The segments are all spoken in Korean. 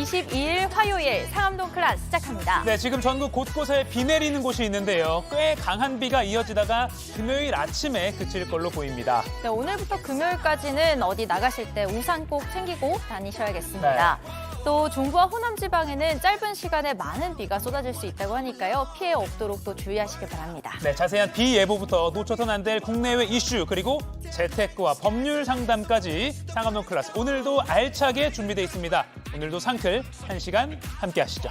22일 화요일 상암동 클라스 시작합니다. 네, 지금 전국 곳곳에 비 내리는 곳이 있는데요. 꽤 강한 비가 이어지다가 금요일 아침에 그칠 걸로 보입니다. 네, 오늘부터 금요일까지는 어디 나가실 때 우산 꼭 챙기고 다니셔야겠습니다. 또 중부와 호남 지방에는 짧은 시간에 많은 비가 쏟아질 수 있다고 하니까요. 피해 없도록 또 주의하시길 바랍니다. 네, 자세한 비 예보부터 놓쳐선 안 될 국내외 이슈 그리고 재테크와 법률 상담까지 상암동 클라스 오늘도 알차게 준비되어 있습니다. 오늘도 상클 1시간 함께 하시죠.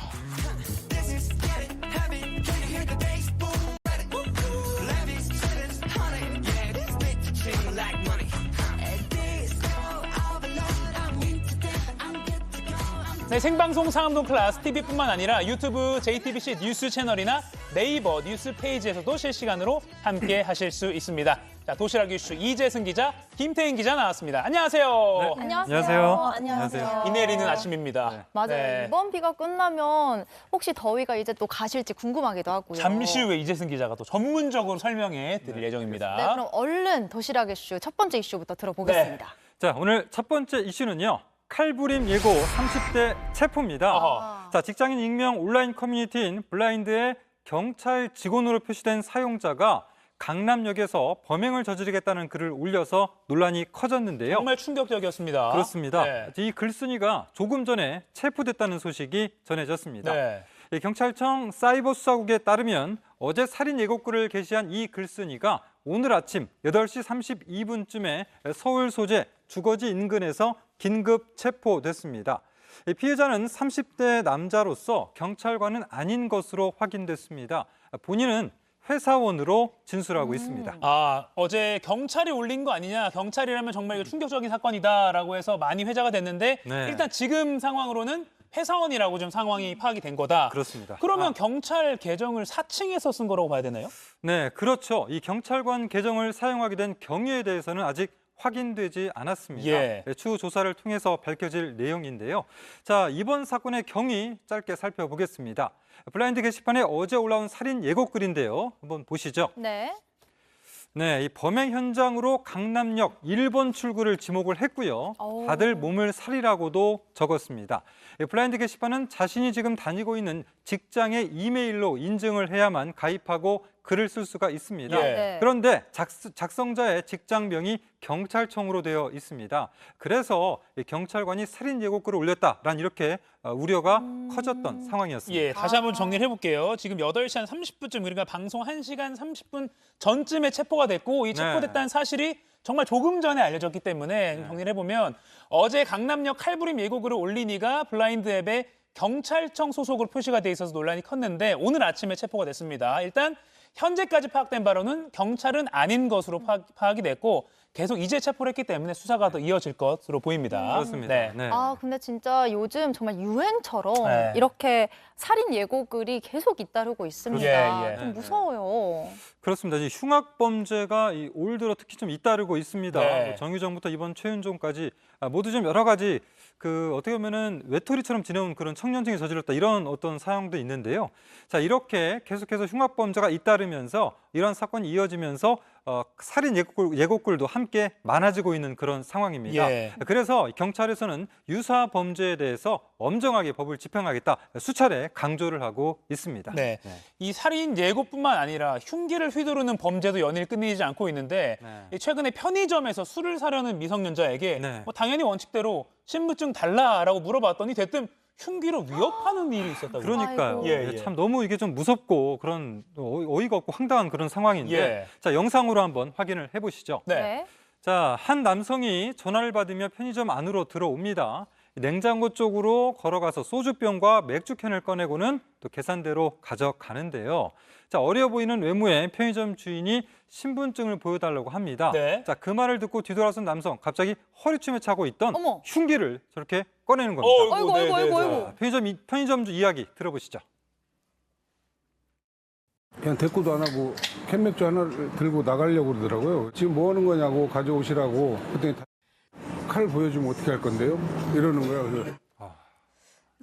네, 생방송 상암동 클라스 TV뿐만 아니라 유튜브 JTBC 뉴스 채널이나 네이버 뉴스 페이지에서도 실시간으로 함께 하실 수 있습니다. 자, 도시락 이슈 이재승 기자, 김태인 기자 나왔습니다. 안녕하세요. 네. 안녕하세요. 안녕하세요. 비 내리는 아침입니다. 맞아요. 네. 이번 비가 끝나면 혹시 더위가 이제 또 가실지 궁금하기도 하고요. 잠시 후에 이재승 기자가 또 전문적으로 설명해 드릴 예정입니다. 네, 그럼 얼른 도시락 이슈 첫 번째 이슈부터 들어보겠습니다. 자, 오늘 첫 번째 이슈는요. 칼부림 예고 30대 체포입니다. 어허. 자, 직장인 익명 온라인 커뮤니티인 블라인드에 경찰 직원으로 표시된 사용자가 강남역에서 범행을 저지르겠다는 글을 올려서 논란이 커졌는데요. 정말 충격적이었습니다. 그렇습니다. 네. 이 글쓴이가 조금 전에 체포됐다는 소식이 전해졌습니다. 네. 경찰청 사이버 수사국에 따르면 어제 살인 예고글을 게시한 이 글쓴이가 오늘 아침 8시 32분쯤에 서울 소재 주거지 인근에서 긴급 체포됐습니다. 피해자는 30대 남자로서 경찰관은 아닌 것으로 확인됐습니다. 본인은 회사원으로 진술하고 있습니다. 아, 어제 경찰이 올린 거 아니냐, 경찰이라면 정말 이거 충격적인 사건이다라고 해서 많이 회자가 됐는데 네. 일단 지금 상황으로는 회사원이라고 좀 상황이 파악이 된 거다. 그렇습니다. 그러면 경찰 계정을 4층에서 쓴 거라고 봐야 되나요? 네, 그렇죠. 이 경찰관 계정을 사용하게 된 경위에 대해서는 아직 확인되지 않았습니다. 예. 네, 추후 조사를 통해서 밝혀질 내용인데요. 자, 이번 사건의 경위 짧게 살펴보겠습니다. 블라인드 게시판에 어제 올라온 살인 예고글인데요. 한번 보시죠. 네. 네, 이 범행 현장으로 강남역 1번 출구를 지목을 했고요. 오. 다들 몸을 살이라고도 적었습니다. 블라인드 게시판은 자신이 지금 다니고 있는 직장의 이메일로 인증을 해야만 가입하고 글을 쓸 수가 있습니다. 예. 네. 그런데 작성자의 직장명이 경찰청으로 되어 있습니다. 그래서 경찰관이 살인 예고글을 올렸다라는 이렇게 우려가 커졌던 상황이었습니다. 예, 다시 한번 정리를 해볼게요. 지금 8시 한 30분쯤, 그러니까 방송 1시간 30분 전쯤에 체포가 됐고 이 체포됐다는 사실이 정말 조금 전에 알려졌기 때문에 정리를 해보면 어제 강남역 칼부림 예고글을 올린 이가 블라인드 앱에 경찰청 소속으로 표시가 돼 있어서 논란이 컸는데 오늘 아침에 체포가 됐습니다. 일단 현재까지 파악된 바로는 경찰은 아닌 것으로 파악이 됐고 계속 이제 체포를 했기 때문에 수사가 더 이어질 것으로 보입니다. 그렇습니다. 네. 네. 아, 근데 진짜 요즘 정말 유행처럼 네. 이렇게 살인 예고글이 계속 잇따르고 있습니다. 예, 예. 좀 무서워요. 그렇습니다. 이 흉악 범죄가 올 들어 특히 좀 잇따르고 있습니다. 네. 뭐 정유정부터 이번 최윤종까지 모두 좀 여러 가지 어떻게 보면은 외톨이처럼 지내온 그런 청년층이 저질렀다 이런 어떤 사항도 있는데요. 자, 이렇게 계속해서 흉악 범죄가 잇따르면서 이런 사건이 이어지면서 살인 예고글도 함께 많아지고 있는 그런 상황입니다. 예. 그래서 경찰에서는 유사 범죄에 대해서 엄정하게 법을 집행하겠다 수차례 강조를 하고 있습니다. 네. 이 살인 예고뿐만 아니라 흉기를 휘두르는 범죄도 연일 끊이지 않고 있는데 네. 최근에 편의점에서 술을 사려는 미성년자에게 네. 뭐 당연히 원칙대로 신분증 달라라고 물어봤더니 대뜸 흉기로 위협하는 일이 있었다고요. 그러니까요. 아이고. 예, 예. 참 너무 이게 좀 무섭고 그런 어이가 없고 황당한 그런 상황인데 예. 자, 영상으로 한번 확인을 해보시죠. 네. 자, 한 남성이 전화를 받으며 편의점 안으로 들어옵니다. 냉장고 쪽으로 걸어가서 소주병과 맥주캔을 꺼내고는 또 계산대로 가져가는데요. 자, 어려 보이는 외모의 편의점 주인이 신분증을 보여달라고 합니다. 네. 자, 그 말을 듣고 뒤돌아선 남성 갑자기 허리춤에 차고 있던 어머. 흉기를 저렇게 꺼내는 겁니다. 아이고, 네, 아이고, 네, 아이고, 네. 아이고. 편의점주 이야기 들어보시죠. 그냥 대꾸도 안 하고 캔맥주 하나를 들고 나가려고 그러더라고요. 지금 뭐 하는 거냐고 가져오시라고. 그랬더니 칼 보여주면 어떻게 할 건데요? 이러는 거예요. 그래서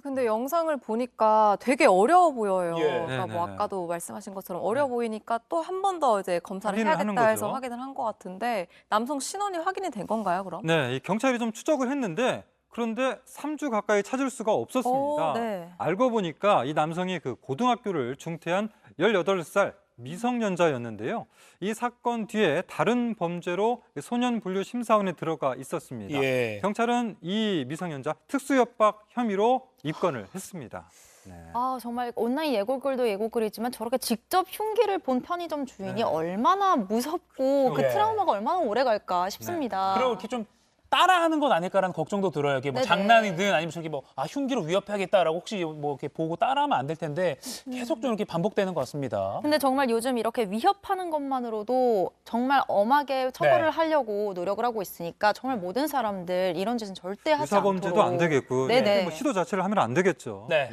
근데 영상을 보니까 되게 어려워 보여요. 예. 그러니까 뭐 네네. 아까도 말씀하신 것처럼 어려워 보이니까 또 한 번 더 이제 검사를 확인을 하는 해야겠다 해서 거죠. 확인을 한 것 같은데 남성 신원이 확인이 된 건가요, 그럼? 네, 이 경찰이 좀 추적을 했는데 그런데 3주 가까이 찾을 수가 없었습니다. 네. 알고 보니까 이 남성이 그 고등학교를 중퇴한 18살 미성년자였는데요. 이 사건 뒤에 다른 범죄로 소년분류심사원에 들어가 있었습니다. 예. 경찰은 이 미성년자 특수협박 혐의로 입건을 했습니다. 네. 아, 정말 온라인 예고글도 예고글이지만 저렇게 직접 흉기를 본 편의점 주인이 네. 얼마나 무섭고 그 예. 트라우마가 얼마나 오래 갈까 싶습니다. 그리고 이렇게 좀 따라하는 것 아닐까라는 걱정도 들어요. 이게 뭐 네네. 장난이든 아니면 저기 뭐 흉기로 위협하겠다라고 혹시 뭐 이렇게 보고 따라하면 안 될 텐데 계속 좀 이렇게 반복되는 것 같습니다. 근데 정말 요즘 이렇게 위협하는 것만으로도 정말 엄하게 처벌을 네. 하려고 노력을 하고 있으니까 정말 모든 사람들 이런 짓은 절대 하지 유사범죄도 않도록. 안 되겠고 네네. 뭐 시도 자체를 하면 안 되겠죠. 네.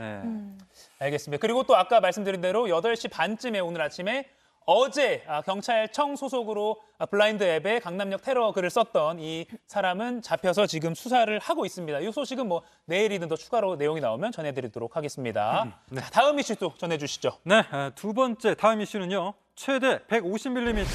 알겠습니다. 그리고 또 아까 말씀드린 대로 8시 반쯤에 오늘 아침에 어제 경찰청 소속으로 블라인드 앱에 강남역 테러 글을 썼던 이 사람은 잡혀서 지금 수사를 하고 있습니다. 이 소식은 뭐 내일이든 더 추가로 내용이 나오면 전해드리도록 하겠습니다. 자, 다음 이슈 또 전해주시죠. 네, 두 번째 다음 이슈는요. 최대 150mm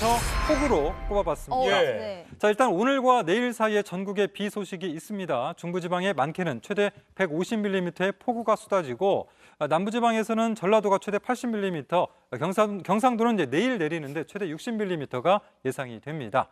폭우로 꼽아봤습니다. 예. 네. 자, 일단 오늘과 내일 사이에 전국에 비 소식이 있습니다. 중부지방의 많게는 최대 150mm의 폭우가 쏟아지고 남부지방에서는 전라도가 최대 80mm, 경상도는 이제 내일 내리는데 최대 60mm가 예상이 됩니다.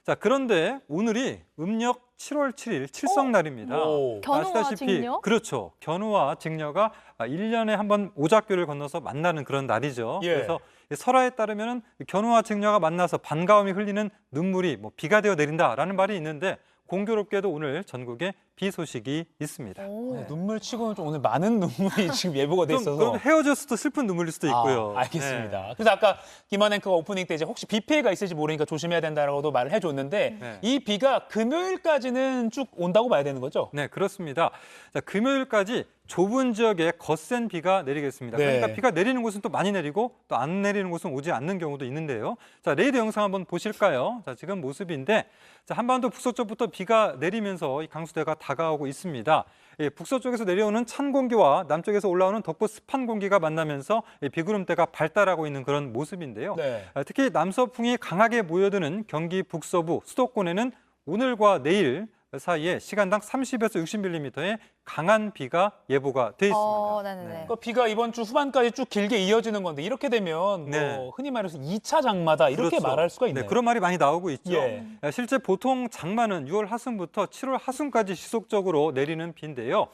자, 그런데 오늘이 음력 7월 7일 칠성날입니다. 오. 견우와 아시다시피 직녀? 그렇죠. 견우와 직녀가 1년에 한 번 오작교를 건너서 만나는 그런 날이죠. 예. 그래서 설화에 따르면 견우와 직녀가 만나서 반가움이 흘리는 눈물이 뭐 비가 되어 내린다라는 말이 있는데 공교롭게도 오늘 전국에 비 소식이 있습니다. 오. 네, 눈물 치고는 좀 오늘 많은 눈물이 지금 예보가 돼 있어서. 그럼 헤어졌을 때 슬픈 눈물일 수도 있고요. 알겠습니다. 네. 그래서 아까 김한 앵커가 오프닝 때 이제 혹시 비 피해가 있을지 모르니까 조심해야 된다라고도 말을 해줬는데 네. 이 비가 금요일까지는 쭉 온다고 봐야 되는 거죠? 네, 그렇습니다. 자, 금요일까지 좁은 지역에 거센 비가 내리겠습니다. 네. 그러니까 비가 내리는 곳은 또 많이 내리고 또 안 내리는 곳은 오지 않는 경우도 있는데요. 자, 레이더 영상 한번 보실까요? 자, 지금 모습인데 자, 한반도 북서쪽부터 비가 내리면서 이 강수대가 다가오고 있습니다. 예, 북서쪽에서 내려오는 찬 공기와 남쪽에서 올라오는 덥고 습한 공기가 만나면서 비구름대가 발달하고 있는 그런 모습인데요. 네. 특히 남서풍이 강하게 모여드는 경기 북서부 수도권에는 오늘과 내일 사이에 시간당 30에서 60mm의 강한 비가 예보가 돼 있습니다. 네네네. 그러니까 비가 이번 주 후반까지 쭉 길게 이어지는 건데 이렇게 되면 네. 뭐 흔히 말해서 2차 장마다 이렇게 그렇죠. 말할 수가 있네요. 네, 그런 말이 많이 나오고 있죠. 예. 실제 보통 장마는 6월 하순부터 7월 하순까지 지속적으로 내리는 비인데요.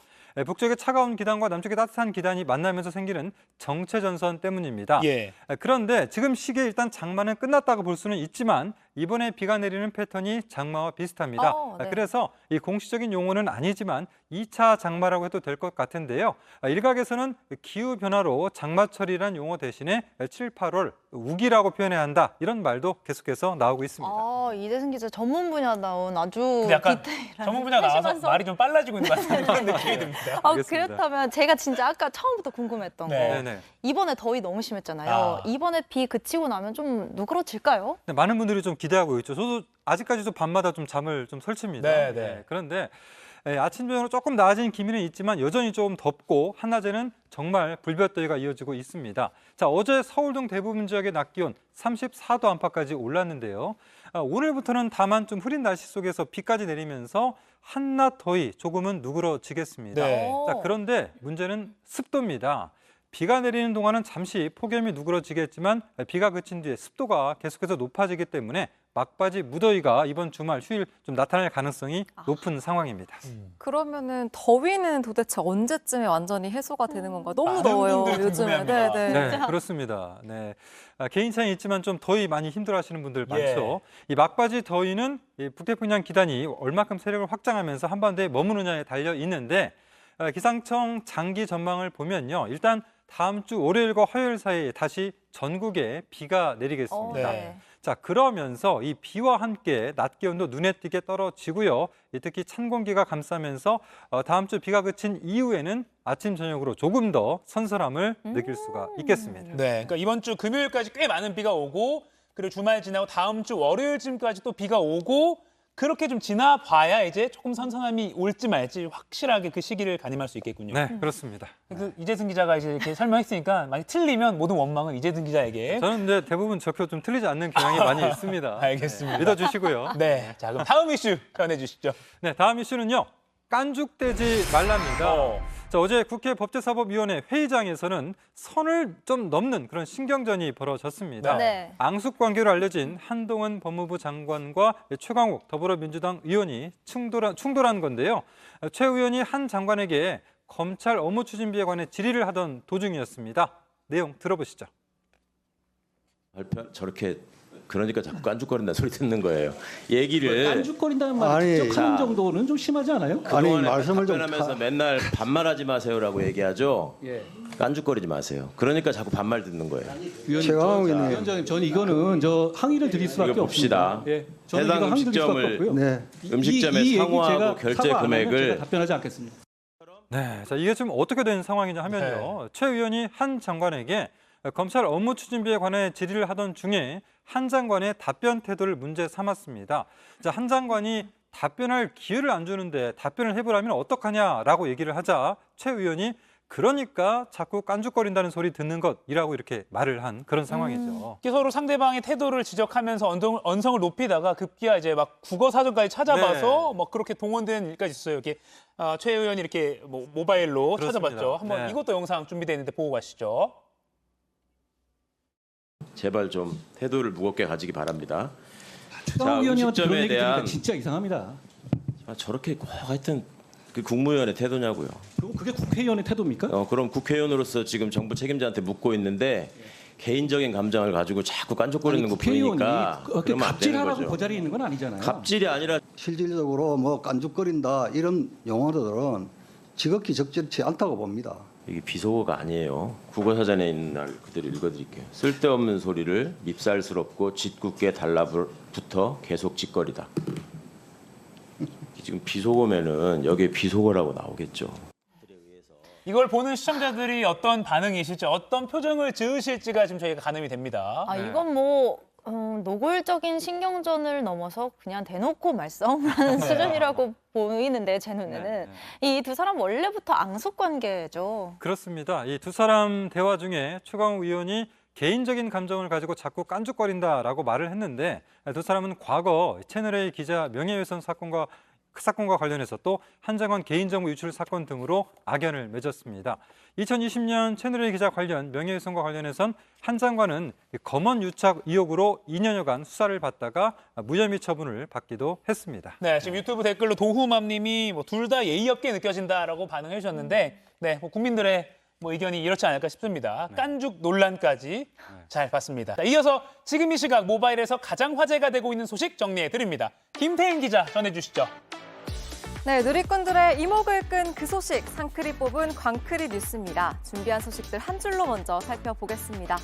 북쪽의 차가운 기단과 남쪽의 따뜻한 기단이 만나면서 생기는 정체전선 때문입니다. 예. 그런데 지금 시기에 일단 장마는 끝났다고 볼 수는 있지만 이번에 비가 내리는 패턴이 장마와 비슷합니다. 네. 그래서 이 공식적인 용어는 아니지만 2차 장마라고 해도 될 것 같은데요. 일각에서는 기후변화로 장마철이란 용어 대신에 7, 8월 우기라고 표현해야 한다. 이런 말도 계속해서 나오고 있습니다. 이대승 기자 전문 분야 나온 아주 근데 약간 디테일한 전문 분야 나와서 세심한 말이 좀 빨라지고 있는 것 같은 그런 느낌이 듭니다. 알겠습니다. 그렇다면 제가 진짜 아까 처음부터 궁금했던 네. 거 네네. 이번에 더위 너무 심했잖아요. 아. 이번에 비 그치고 나면 좀 누그러질까요? 네, 많은 분들이 좀 기대하고 있죠. 저도 아직까지도 밤마다 좀 잠을 좀 설칩니다. 네. 그런데 아침 저녁으로 조금 나아진 기미는 있지만 여전히 좀 덥고 한낮에는 정말 불볕더위가 이어지고 있습니다. 자, 어제 서울 등 대부분 지역의 낮 기온 34도 안팎까지 올랐는데요. 오늘부터는 다만 좀 흐린 날씨 속에서 비까지 내리면서 한낮 더위 조금은 누그러지겠습니다. 네. 자, 그런데 문제는 습도입니다. 비가 내리는 동안은 잠시 폭염이 누그러지겠지만 비가 그친 뒤에 습도가 계속해서 높아지기 때문에 막바지 무더위가 이번 주말 휴일 좀 나타날 가능성이 높은 상황입니다. 그러면은 더위는 도대체 언제쯤에 완전히 해소가 되는 건가? 너무 많은 더워요, 분들이 요즘에. 궁금해합니다. 네네. 그렇습니다. 네. 개인 차이 있지만 좀 더위 많이 힘들어하시는 분들 예. 많죠. 이 막바지 더위는 이 북태평양 기단이 얼마큼 세력을 확장하면서 한반도에 머무느냐에 달려 있는데 기상청 장기 전망을 보면요. 일단 다음 주 월요일과 화요일 사이에 다시 전국에 비가 내리겠습니다. 네. 자, 그러면서 이 비와 함께 낮 기온도 눈에 띄게 떨어지고요. 특히 찬 공기가 감싸면서 다음 주 비가 그친 이후에는 아침 저녁으로 조금 더 선선함을 느낄 수가 있겠습니다. 네, 그러니까 이번 주 금요일까지 꽤 많은 비가 오고 그리고 주말 지나고 다음 주 월요일쯤까지 또 비가 오고 그렇게 좀 지나봐야 이제 조금 선선함이 올지 말지 확실하게 그 시기를 가늠할 수 있겠군요. 네, 그렇습니다. 그 이재승 기자가 이제 이렇게 설명했으니까 만약 틀리면 모든 원망은 이재승 기자에게. 저는 이제 대부분 적혀 좀 틀리지 않는 경향이 많이 있습니다. 알겠습니다. 네, 믿어주시고요. 네, 자 그럼 다음 이슈 전해주시죠. 네, 다음 이슈는요. 깐죽대지 말랍니다. 어. 자, 어제 국회 법제사법위원회 회의장에서는 선을 좀 넘는 그런 신경전이 벌어졌습니다. 네. 앙숙 관계로 알려진 한동훈 법무부 장관과 최강욱 더불어민주당 의원이 충돌한 건데요. 최 의원이 한 장관에게 검찰 업무추진비에 관해 질의를 하던 도중이었습니다. 내용 들어보시죠. 저렇게 그러니까 자꾸 깐죽거린다는 소리 듣는 거예요. 얘기를 깐죽거린다는 말을 지적하는 정도는 좀 심하지 않아요? 그동안에 말씀을 좀 답변하면서 맨날 반말하지 마세요라고 얘기하죠. 예. 깐죽거리지 마세요. 그러니까 자꾸 반말 듣는 거예요. 위원장님, 저는 이거는 항의를 드릴 수밖에 이거 봅시다. 없습니다. 예, 저는 해당 이거 항의 드릴 수밖에 음식점을 없고요. 네. 음식점에 이 얘기 상호하고 제가 결제 사과 안 하면 금액을 제가 답변하지 않겠습니다. 네, 자 이게 지금 어떻게 된 상황이냐 하면요. 최 의원이 한 장관에게 검찰 업무추진비에 관해 질의를 하던 중에 한 장관의 답변 태도를 문제 삼았습니다. 자, 한 장관이 답변할 기회를 안 주는데 답변을 해보라면 어떡하냐라고 얘기를 하자 최 의원이 그러니까 자꾸 깐죽거린다는 소리 듣는 것이라고 이렇게 말을 한 그런 상황이죠. 이렇게 서로 상대방의 태도를 지적하면서 언성을 높이다가 급기야 이제 막 국어 사전까지 찾아봐서 뭐 그렇게 동원된 일까지 있어요. 이렇게 최 의원이 이렇게 뭐 모바일로 그렇습니다. 찾아봤죠. 한번 네. 이것도 영상 준비되어 있는데 보고 가시죠. 제발 좀 태도를 무겁게 가지기 바랍니다. 최강욱 의원님한테 그런 음식점에 얘기 들으니까 대한 진짜 이상합니다. 저렇게 꼭 하여튼 그 국무위원의 태도냐고요. 그게 국회의원의 태도입니까? 그럼 국회의원으로서 지금 정부 책임자한테 묻고 있는데 개인적인 감정을 가지고 자꾸 깐죽거리는 거 국회의원이 보니까 그렇게 그러면 안 되는 갑질하라고 거죠. 그 자리에 있는 건 아니잖아요. 갑질이 아니라 실질적으로 뭐 깐죽거린다 이런 용어들은 지극히 적절치 않다고 봅니다. 이게 비속어가 아니에요. 국어사전에 있는 날 그대로 읽어드릴게요. 쓸데없는 소리를 밉살스럽고 짓궂게 달라붙어 계속 짓거리다. 지금 비속어면은 여기에 비속어라고 나오겠죠. 이걸 보는 시청자들이 어떤 반응이실지 어떤 표정을 지으실지가 지금 저희가 가늠이 됩니다. 이건 뭐 노골적인 신경전을 넘어서 그냥 대놓고 말싸움하는 수준이라고 보이는데 제 눈에는 이 두 사람 원래부터 앙숙 관계죠. 그렇습니다. 이 두 사람 대화 중에 최강욱 의원이 개인적인 감정을 가지고 자꾸 깐죽거린다라고 말을 했는데 두 사람은 과거 채널A 기자 명예훼손 사건과 관련해서 또 한 장관 개인정보 유출 사건 등으로 악연을 맺었습니다. 2020년 채널A 기자 관련 명예훼손과 관련해선 한 장관은 검언 유착 의혹으로 2년여간 수사를 받다가 무혐의 처분을 받기도 했습니다. 네, 지금 유튜브 댓글로 도후맘님이 뭐 둘 다 예의 없게 느껴진다라고 반응해 주셨는데, 네, 뭐 국민들의 뭐 의견이 이렇지 않을까 싶습니다. 깐죽 논란까지 잘 봤습니다. 자, 이어서 지금 이 시각 모바일에서 가장 화제가 되고 있는 소식 정리해 드립니다. 김태인 기자 전해주시죠. 네, 누리꾼들의 이목을 끈 그 소식, 상크리 뽑은 광크리 뉴스입니다. 준비한 소식들 한 줄로 먼저 살펴보겠습니다.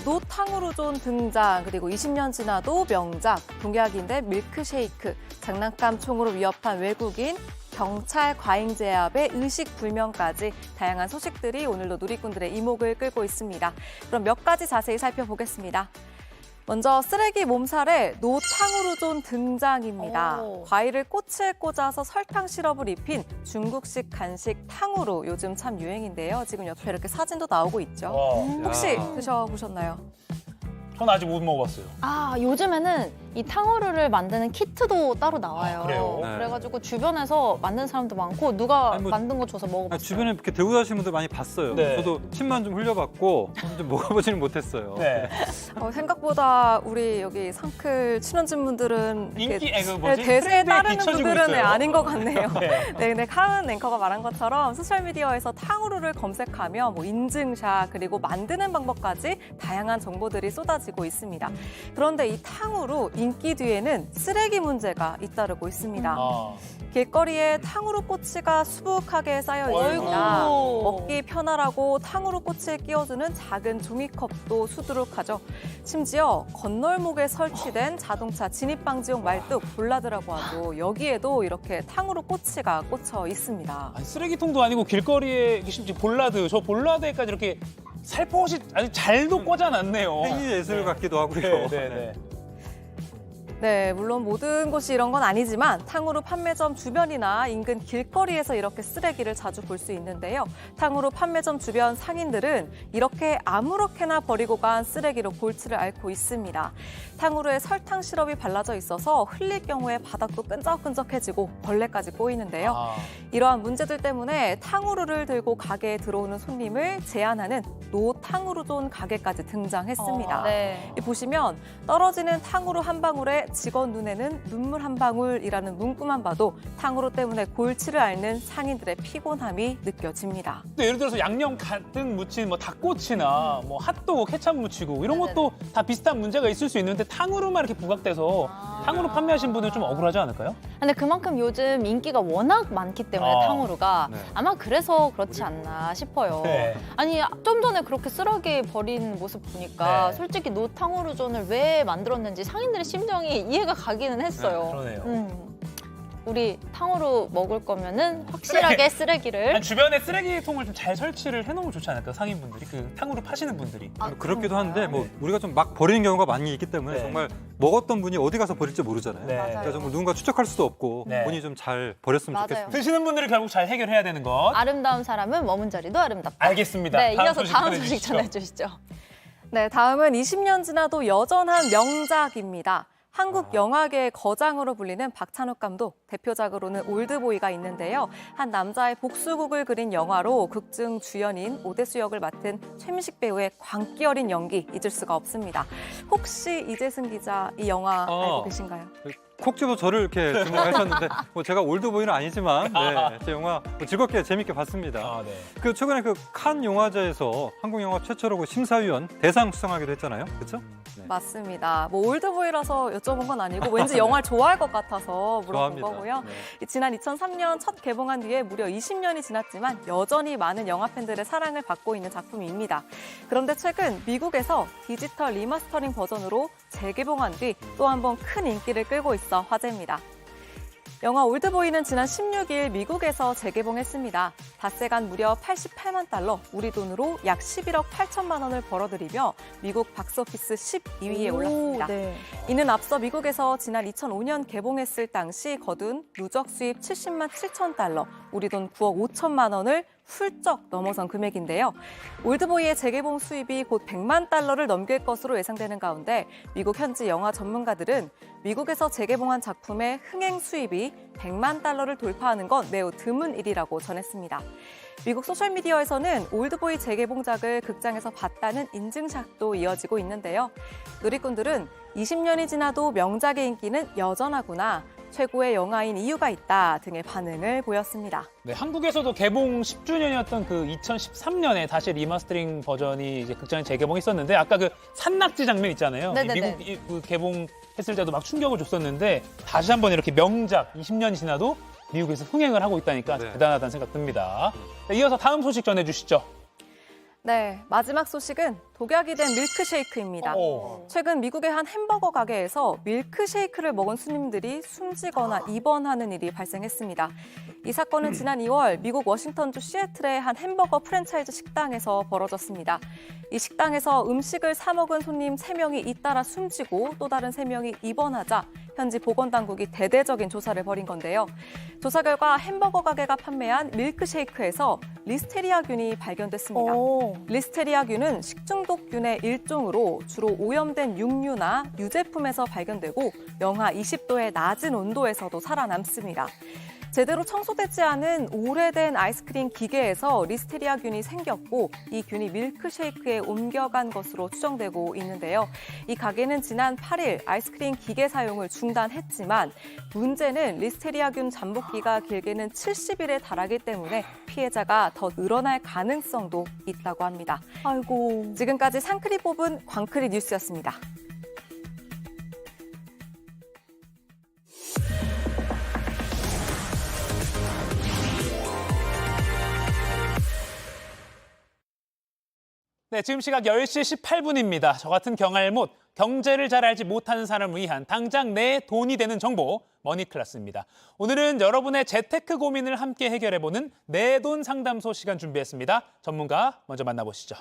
노탕후루존 등장, 그리고 20년 지나도 명작, 동약인데 밀크쉐이크, 장난감 총으로 위협한 외국인, 경찰 과잉 제압의 의식 불명까지 다양한 소식들이 오늘도 누리꾼들의 이목을 끌고 있습니다. 그럼 몇 가지 자세히 살펴보겠습니다. 먼저 쓰레기 몸살에 노탕후루존 등장입니다. 과일을 꼬치에 꽂아서 설탕 시럽을 입힌 중국식 간식 탕후루, 요즘 참 유행인데요. 지금 옆에 이렇게 사진도 나오고 있죠. 혹시 드셔보셨나요? 전 아직 못 먹어봤어요. 요즘에는 이 탕후루를 만드는 키트도 따로 나와요. 그래요? 네. 그래가지고 주변에서 만드는 사람도 많고 누가 아니, 뭐- 만든 거 줘서 먹어봤어요. 주변에 이렇게 들고 다니시는 분들 많이 봤어요. 네. 저도 침만 좀 흘려봤고 좀 먹어보지는 못했어요. 네. 생각보다 우리 여기 상클 출연진 분들은 인기, 이렇게 그 뭐지? 대세에 트렌드에 따르는 뒤처지고 분들은 있어요. 아닌 것 같네요. 네. 네, 근데 카은 앵커가 말한 것처럼 소셜미디어에서 탕후루를 검색하면 뭐 인증샷 그리고 만드는 방법까지 다양한 정보들이 쏟아지고 있습니다. 그런데 이 탕후루 인기 뒤에는 쓰레기 문제가 잇따르고 있습니다. 길거리에 탕후루 꼬치가 수북하게 쌓여 있습니다. 아이고. 먹기 편하라고 탕후루 꼬치에 끼워주는 작은 종이컵도 수두룩하죠. 심지어 건널목에 설치된 자동차 진입방지용 말뚝 볼라드라고 하죠. 여기에도 이렇게 탕후루 꼬치가 꽂혀 있습니다. 아니, 쓰레기통도 아니고 길거리에 심지어 볼라드, 저 볼라드에까지 이렇게 살포시 아주 잘도 꽂아놨네요. 행위 예술 같기도 하고요. 네. 네, 물론 모든 곳이 이런 건 아니지만 탕후루 판매점 주변이나 인근 길거리에서 이렇게 쓰레기를 자주 볼 수 있는데요. 탕후루 판매점 주변 상인들은 이렇게 아무렇게나 버리고 간 쓰레기로 골치를 앓고 있습니다. 탕후루에 설탕 시럽이 발라져 있어서 흘릴 경우에 바닥도 끈적끈적해지고 벌레까지 꼬이는데요. 이러한 문제들 때문에 탕후루를 들고 가게에 들어오는 손님을 제한하는 노탕후루존 가게까지 등장했습니다. 네. 보시면 떨어지는 탕후루 한 방울에 직원 눈에는 눈물 한 방울이라는 문구만 봐도 탕후루 때문에 골치를 앓는 상인들의 피곤함이 느껴집니다. 또 예를 들어서 양념 가득 묻힌 뭐 닭꼬치나 뭐 핫도그 케찹 묻히고 이런 것도 다 비슷한 문제가 있을 수 있는데 탕후루만 이렇게 부각돼서 탕후루 판매하신 분들 좀 억울하지 않을까요? 근데 그만큼 요즘 인기가 워낙 많기 때문에 탕후루가 네. 아마 그래서 그렇지 않나 싶어요. 네. 아니 좀 전에 그렇게 쓰레기 버린 모습 보니까 네. 솔직히 노탕후루존을 왜 만들었는지 상인들의 심정이 이해가 가기는 했어요. 그러네요. 우리 탕후루 먹을 거면은 확실하게 쓰레기를 아니, 주변에 쓰레기통을 좀 잘 설치를 해놓으면 좋지 않을까요? 상인분들이, 그 탕후루 파시는 분들이. 그렇기도 한데 뭐 우리가 좀 막 버리는 경우가 많이 있기 때문에 네. 정말 먹었던 분이 어디 가서 버릴지 모르잖아요. 네. 그러니까 정말 누군가 추적할 수도 없고 네. 본인이 좀 잘 버렸으면 맞아요. 좋겠습니다. 드시는 분들이 결국 잘 해결해야 되는 것. 아름다운 사람은 머문 자리도 아름답다. 알겠습니다. 네, 이어서 다음 전해주시죠. 소식 전해주시죠. 네, 다음은 20년 지나도 여전한 명작입니다. 한국 영화계의 거장으로 불리는 박찬욱 감독, 대표작으로는 올드보이가 있는데요. 한 남자의 복수극을 그린 영화로 극중 주연인 오대수 역을 맡은 최민식 배우의 광기 어린 연기 잊을 수가 없습니다. 혹시 이재승 기자 이 영화 알고 계신가요? 콕 집어 저를 이렇게 질문하셨는데 뭐 제가 올드보이는 아니지만 네, 제 영화 즐겁게 재밌게 봤습니다. 네. 그 최근에 그 칸 영화제에서 한국 영화 최초로 그 심사위원 대상 수상하기도 했잖아요. 그렇죠? 네. 맞습니다. 뭐 올드보이라서 여쭤본 건 아니고 왠지 영화를 좋아할 것 같아서 물어본 좋아합니다. 거고요. 네. 지난 2003년 첫 개봉한 뒤에 무려 20년이 지났지만 여전히 많은 영화 팬들의 사랑을 받고 있는 작품입니다. 그런데 최근 미국에서 디지털 리마스터링 버전으로 재개봉한 뒤 또 한 번 큰 인기를 끌고 있어 화제입니다. 영화 올드보이는 지난 16일 미국에서 재개봉했습니다. 닷새간 무려 88만 달러, 우리 돈으로 약 11억 8천만 원을 벌어들이며 미국 박스오피스 12위에 올랐습니다. 네. 이는 앞서 미국에서 지난 2005년 개봉했을 당시 거둔 누적 수입 70만 7천 달러, 우리 돈 9억 5천만 원을 훌쩍 넘어선 금액인데요. 올드보이의 재개봉 수입이 곧 100만 달러를 넘길 것으로 예상되는 가운데 미국 현지 영화 전문가들은 미국에서 재개봉한 작품의 흥행 수입이 100만 달러를 돌파하는 건 매우 드문 일이라고 전했습니다. 미국 소셜미디어에서는 올드보이 재개봉작을 극장에서 봤다는 인증샷도 이어지고 있는데요. 누리꾼들은 20년이 지나도 명작의 인기는 여전하구나, 최고의 영화인 이유가 있다 등의 반응을 보였습니다. 네, 한국에서도 개봉 10주년이었던 그 2013년에 다시 리마스터링 버전이 이제 극장에 재개봉했었는데 아까 그 산낙지 장면 있잖아요. 네네네. 미국 그 개봉했을 때도 막 충격을 줬었는데 다시 한번 이렇게 명작 20년이 지나도 미국에서 흥행을 하고 있다니까 네. 대단하다는 생각 듭니다. 네, 이어서 다음 소식 전해주시죠. 네, 마지막 소식은 독약이 된 밀크쉐이크입니다. 최근 미국의 한 햄버거 가게에서 밀크쉐이크를 먹은 손님들이 숨지거나 입원하는 일이 발생했습니다. 이 사건은 지난 2월 미국 워싱턴주 시애틀의 한 햄버거 프랜차이즈 식당에서 벌어졌습니다. 이 식당에서 음식을 사 먹은 손님 3명이 잇따라 숨지고 또 다른 3명이 입원하자 현지 보건당국이 대대적인 조사를 벌인 건데요. 조사 결과 햄버거 가게가 판매한 밀크쉐이크에서 리스테리아균이 발견됐습니다. 리스테리아균은 식중독균의 일종으로 주로 오염된 육류나 유제품에서 발견되고 영하 20도의 낮은 온도에서도 살아남습니다. 제대로 청소되지 않은 오래된 아이스크림 기계에서 리스테리아균이 생겼고 이 균이 밀크쉐이크에 옮겨간 것으로 추정되고 있는데요. 이 가게는 지난 8일 아이스크림 기계 사용을 중단했지만 문제는 리스테리아균 잠복기가 길게는 70일에 달하기 때문에 피해자가 더 늘어날 가능성도 있다고 합니다. 아이고. 지금까지 상크리 뽑은 광크리 뉴스였습니다. 네, 지금 시각 10시 18분입니다. 저 같은 경알못, 경제를 잘 알지 못하는 사람을 위한 당장 내 돈이 되는 정보, 머니클래스입니다. 오늘은 여러분의 재테크 고민을 함께 해결해보는 내 돈 상담소 시간 준비했습니다. 전문가 먼저 만나보시죠.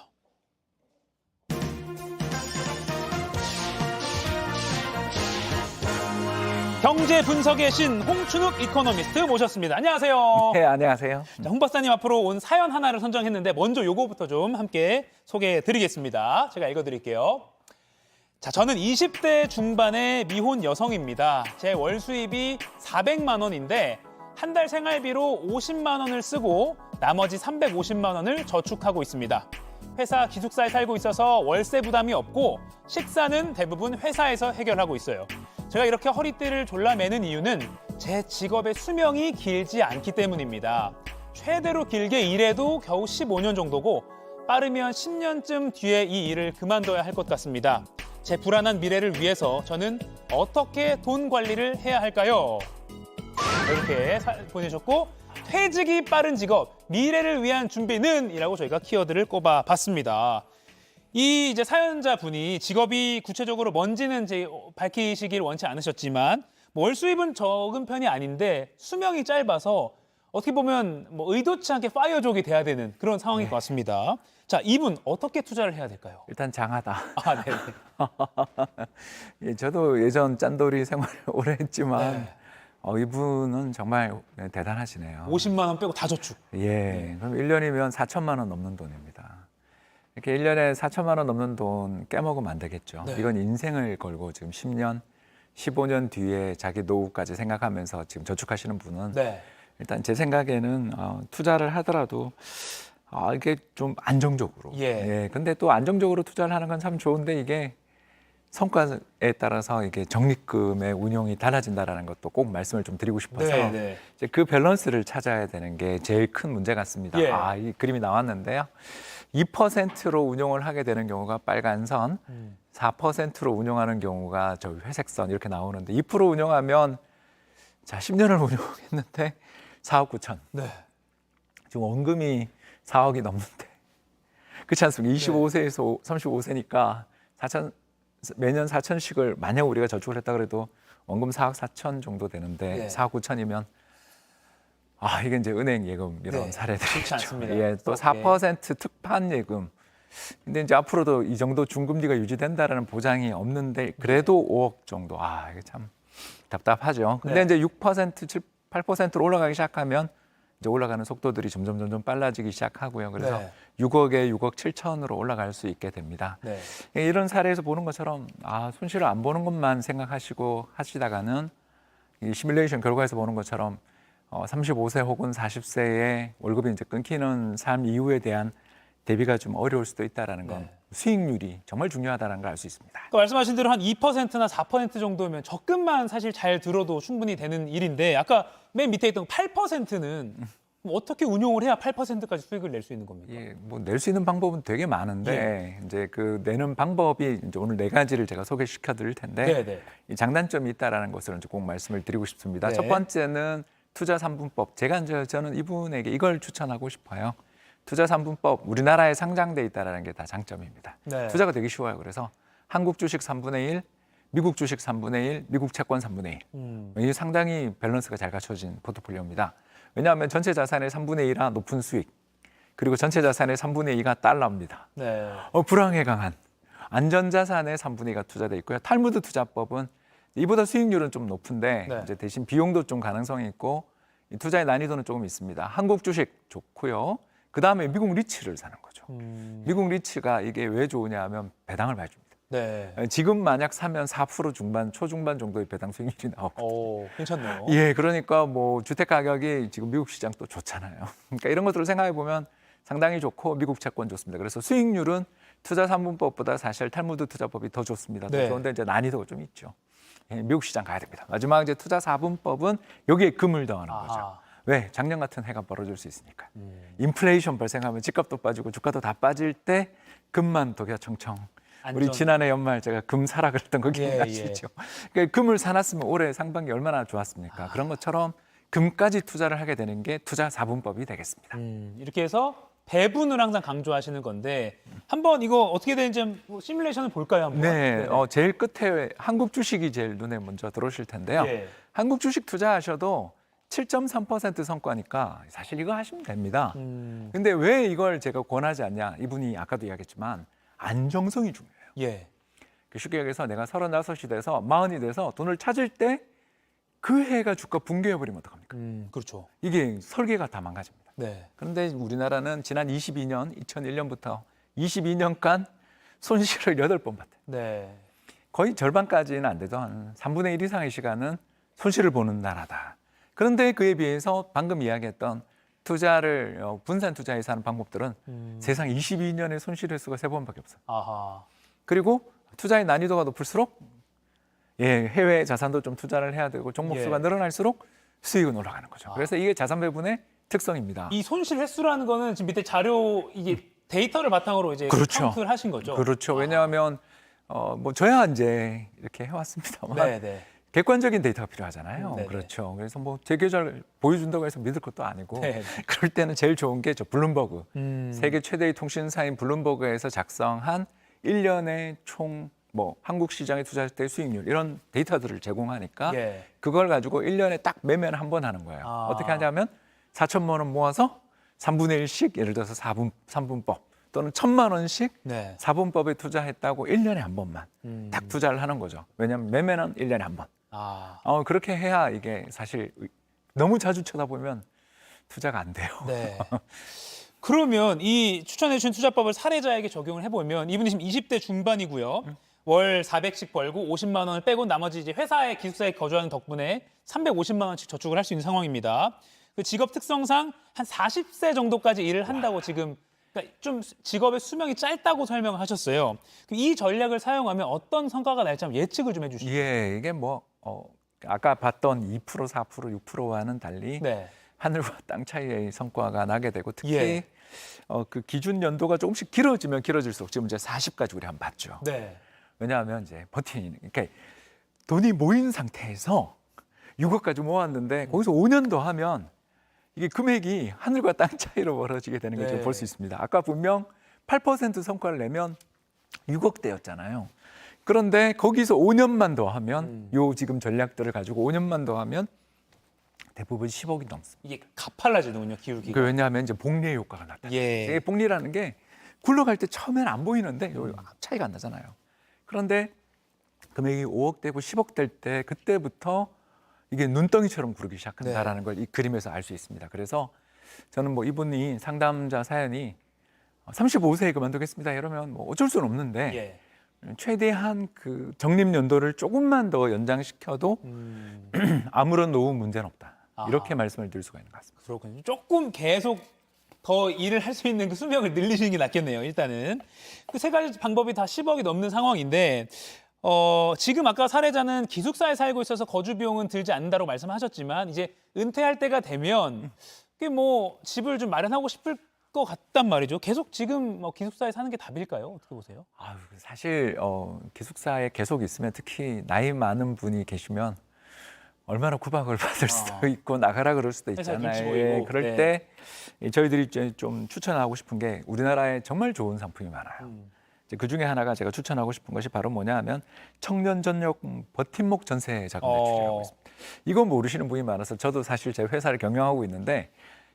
경제 분석의 신 홍춘욱 이코노미스트 모셨습니다. 안녕하세요. 네, 안녕하세요. 자, 홍 박사님 앞으로 온 사연 하나를 선정했는데 먼저 요거부터 좀 함께 소개해 드리겠습니다. 제가 읽어드릴게요. 자, 저는 20대 중반의 미혼 여성입니다. 제 월 수입이 400만 원인데 한 달 생활비로 50만 원을 쓰고 나머지 350만 원을 저축하고 있습니다. 회사 기숙사에 살고 있어서 월세 부담이 없고 식사는 대부분 회사에서 해결하고 있어요. 제가 이렇게 허리띠를 졸라매는 이유는 제 직업의 수명이 길지 않기 때문입니다. 최대로 길게 일해도 겨우 15년 정도고 빠르면 10년쯤 뒤에 이 일을 그만둬야 할 것 같습니다. 제 불안한 미래를 위해서 저는 어떻게 돈 관리를 해야 할까요? 이렇게 보내셨고, 퇴직이 빠른 직업, 미래를 위한 준비는? 이라고 저희가 키워드를 꼽아봤습니다. 이 이제 사연자분이 직업이 구체적으로 뭔지는 이제 밝히시길 원치 않으셨지만, 월 수입은 적은 편이 아닌데 수명이 짧아서 어떻게 보면 뭐 의도치 않게 파이어족이 돼야 되는 그런 상황일 것 같습니다. 자, 이분 어떻게 투자를 해야 될까요? 일단 장하다. 아, 네. 예, 저도 예전 짠돌이 생활을 오래 했지만 네. 이분은 정말 대단하시네요. 50만 원 빼고 다 저축. 예, 그럼 1년이면 4천만 원 넘는 돈입니다. 이렇게 1년에 4천만 원 넘는 돈 깨먹으면 안 되겠죠. 네. 이건 인생을 걸고 지금 10년, 15년 뒤에 자기 노후까지 생각하면서 지금 저축하시는 분은 네. 일단 제 생각에는 투자를 하더라도 이게 좀 안정적으로. 예. 근데 또 안정적으로 투자를 하는 건 참 좋은데 이게 성과에 따라서 이게 적립금의 운용이 달라진다라는 것도 꼭 말씀을 좀 드리고 싶어서 네, 네. 이제 그 밸런스를 찾아야 되는 게 제일 큰 문제 같습니다. 예. 이 그림이 나왔는데요. 2%로 운용을 하게 되는 경우가 빨간 선, 4%로 운용하는 경우가 저 회색 선 이렇게 나오는데 2% 운용하면 자 10년을 운용했는데 4억 9천. 네. 지금 원금이 4억이 넘는데 그렇지 않습니까? 25세에서 35세니까 매년 4천씩을 만약 우리가 저축을 했다 그래도 원금 4억 4천 정도 되는데 네. 4억 9천이면 이게 이제 은행 예금 이런 네, 사례들이 그렇지 있죠. 않습니다. 예, 또 4% 특판 예금. 근데 이제 앞으로도 이 정도 중금리가 유지된다라는 보장이 없는데 그래도 5억 정도. 이게 참 답답하죠. 근데 네. 이제 6%, 8%로 올라가기 시작하면 이제 올라가는 속도들이 점점 빨라지기 시작하고요. 그래서 네. 6억에 6억 7천으로 올라갈 수 있게 됩니다. 네. 이런 사례에서 보는 것처럼 손실을 안 보는 것만 생각하시고 하시다가는 이 시뮬레이션 결과에서 보는 것처럼 35세 혹은 40세에 월급이 이제 끊기는 삶 이후에 대한 대비가 좀 어려울 수도 있다라는 건 수익률이 정말 중요하다는 걸 알 수 있습니다. 그러니까 말씀하신 대로 한 2%나 4% 정도면 적금만 사실 잘 들어도 충분히 되는 일인데 아까 맨 밑에 있던 8%는 어떻게 운용을 해야 8%까지 수익을 낼 수 있는 겁니까? 예, 뭐 낼 수 있는 방법은 되게 많은데 이제 그 내는 방법이 이제 오늘 4가지를 제가 소개시켜 드릴 텐데 네. 이 장단점이 있다라는 것을 이제 꼭 말씀을 드리고 싶습니다. 네. 첫 번째는 투자 3분법. 저는 이분에게 이걸 추천하고 싶어요. 투자 3분법 우리나라에 상장돼 있다라는 게 다 장점입니다. 네. 투자가 되게 쉬워요. 그래서 한국 주식 3분의 1, 미국 주식 3분의 1, 미국 채권 3분의 1. 이게 상당히 밸런스가 잘 갖춰진 포트폴리오입니다. 왜냐하면 전체 자산의 3분의 1이 높은 수익, 그리고 전체 자산의 3분의 2가 달러입니다. 네. 불황에 강한 안전자산의 3분의 2가 투자돼 있고요. 탈무드 투자법은 이보다 수익률은 좀 높은데 네. 이제 대신 비용도 좀 가능성이 있고 이 투자의 난이도는 조금 있습니다. 한국 주식 좋고요. 그 다음에 미국 리츠를 사는 거죠. 미국 리츠가 이게 왜 좋으냐 하면 배당을 많이 줍니다. 네. 지금 만약 사면 4% 중반, 초중반 정도의 배당 수익률이 나오거든요. 오, 괜찮네요. 예, 그러니까 뭐 주택 가격이 지금 미국 시장 또 좋잖아요. 그러니까 이런 것들을 생각해 보면 상당히 좋고 미국 채권 좋습니다. 그래서 수익률은 투자 3분법보다 사실 탈무드 투자법이 더 좋습니다. 더 네. 좋은데 이제 난이도가 좀 있죠. 예, 미국 시장 가야 됩니다. 마지막 이제 투자 4분법은 여기에 금을 더하는 거죠. 왜? 작년 같은 해가 벌어질 수 있으니까. 인플레이션 발생하면 집값도 빠지고 주가도 다 빠질 때 금만 더 경청청. 우리 지난해 연말 제가 금 사라 그랬던 거 기억나시죠? 그러니까 금을 사놨으면 올해 상반기 얼마나 좋았습니까? 그런 것처럼 금까지 투자를 하게 되는 게 투자 4분법이 되겠습니다. 이렇게 해서 배분을 항상 강조하시는 건데 한번 이거 어떻게 되는지 한번 시뮬레이션을 볼까요? 한번? 네, 제일 끝에 한국 주식이 제일 눈에 먼저 들어오실 텐데요. 예. 한국 주식 투자하셔도 7.3% 성과니까 사실 이거 하시면 됩니다. 근데 왜 이걸 제가 권하지 않냐? 이분이 아까도 이야기했지만 안정성이 중요해요. 예. 쉽게 얘기해서 내가 35이 돼서 40이 돼서 돈을 찾을 때 그 해가 주가 붕괴해버리면 어떡합니까? 그렇죠. 이게 설계가 다 망가집니다. 네. 그런데 우리나라는 지난 22년, 2001년부터 22년간 손실을 8번 봤대요. 네. 거의 절반까지는 안 돼도 한 3분의 1 이상의 시간은 손실을 보는 나라다. 그런데 그에 비해서 방금 이야기했던 투자를 분산 투자해서 하는 방법들은 세상 22년의 손실 횟수가 3번밖에 없어요. 아하. 그리고 투자의 난이도가 높을수록 해외 자산도 좀 투자를 해야 되고 종목 수가 늘어날수록 수익은 올라가는 거죠. 그래서 이게 자산 배분의 특성입니다. 이 손실 횟수라는 거는 지금 밑에 자료 이게 데이터를 바탕으로 이제 그렇죠. 카운트를 하신 거죠. 그렇죠. 왜냐하면 뭐 저야 이제 이렇게 해왔습니다만 네. 객관적인 데이터가 필요하잖아요. 네네. 그렇죠. 그래서 뭐 제 계좌를 보여준다고 해서 믿을 것도 아니고 네. 그럴 때는 제일 좋은 게 저 블룸버그. 세계 최대의 통신사인 블룸버그에서 작성한 1년의 총 뭐 한국 시장에 투자할 때 수익률 이런 데이터들을 제공하니까 예. 그걸 가지고 1년에 딱 매매를 한 번 하는 거예요. 아. 어떻게 하냐면 4천만 원 모아서 3분의 1씩 예를 들어서 3분법 또는 1,000만 원씩 네. 4분법에 투자했다고 1년에 한 번만 딱 투자를 하는 거죠. 왜냐하면 매매는 1년에 한 번. 아. 그렇게 해야 이게 사실 너무 자주 쳐다보면 투자가 안 돼요. 네. 그러면 이 추천해 주신 투자법을 사례자에게 적용을 해보면 이분이 지금 20대 중반이고요. 월 400씩 벌고 50만 원을 빼고 나머지 이제 회사에 기숙사에 거주하는 덕분에 350만 원씩 저축을 할 수 있는 상황입니다. 그 직업 특성상 한 40세 정도까지 일을 한다고 지금 그러니까 좀 직업의 수명이 짧다고 설명을 하셨어요. 이 전략을 사용하면 어떤 성과가 날지 한번 예측을 좀 해주시죠. 예, 이게 뭐 아까 봤던 2%, 4%, 6%와는 달리 네. 하늘과 땅 차이의 성과가 나게 되고 특히 예. 그 기준 연도가 조금씩 길어지면 길어질수록 지금 이제 40까지 우리 한번 봤죠. 네. 왜냐하면 이제 버티는 그러니까 돈이 모인 상태에서 6억까지 모았는데 거기서 5년 더 하면 이게 금액이 하늘과 땅 차이로 벌어지게 되는 걸 좀 볼 수 있습니다. 아까 분명 8% 성과를 내면 6억대였잖아요. 그런데 거기서 5년만 더 하면 요 지금 전략들을 가지고 5년만 더 하면 대부분 10억이 넘습니다. 이게 가팔라지는군요, 기울기가. 왜냐하면 이제 복리의 효과가 나타나요. 예. 이게 복리라는 게 굴러갈 때 처음에는 안 보이는데 차이가 안 나잖아요. 그런데 금액이 5억 되고 10억 될 때 그때부터 이게 눈덩이처럼 구르기 시작한다라는 걸 이 그림에서 알 수 있습니다. 그래서 저는 뭐 이분이 상담자 사연이 35세에 그만두겠습니다 이러면 뭐 어쩔 수는 없는데 예. 최대한 그 적립 연도를 조금만 더 연장시켜도 아무런 노후 문제는 없다. 이렇게 말씀을 드릴 수가 있는 것 같습니다. 그렇군요. 조금 계속 더 일을 할 수 있는 그 수명을 늘리시는 게 낫겠네요. 일단은 그 세 가지 방법이 다 10억이 넘는 상황인데 지금 아까 사례자는 기숙사에 살고 있어서 거주 비용은 들지 않는다고 말씀하셨지만 이제 은퇴할 때가 되면 그게 뭐 집을 좀 마련하고 싶을 것 같단 말이죠. 계속 지금 뭐 기숙사에 사는 게 답일까요? 어떻게 보세요? 사실 기숙사에 계속 있으면 특히 나이 많은 분이 계시면 얼마나 구박을 받을 수도 있고 나가라 그럴 수도 있잖아요. 예, 그럴 때 저희들이 좀 추천하고 싶은 게 우리나라에 정말 좋은 상품이 많아요. 그 중에 하나가 제가 추천하고 싶은 것이 바로 뭐냐 하면 청년 전용 버팀목 전세 자금 대출이라고 있습니다. 이거 모르시는 분이 많아서 저도 사실 제 회사를 경영하고 있는데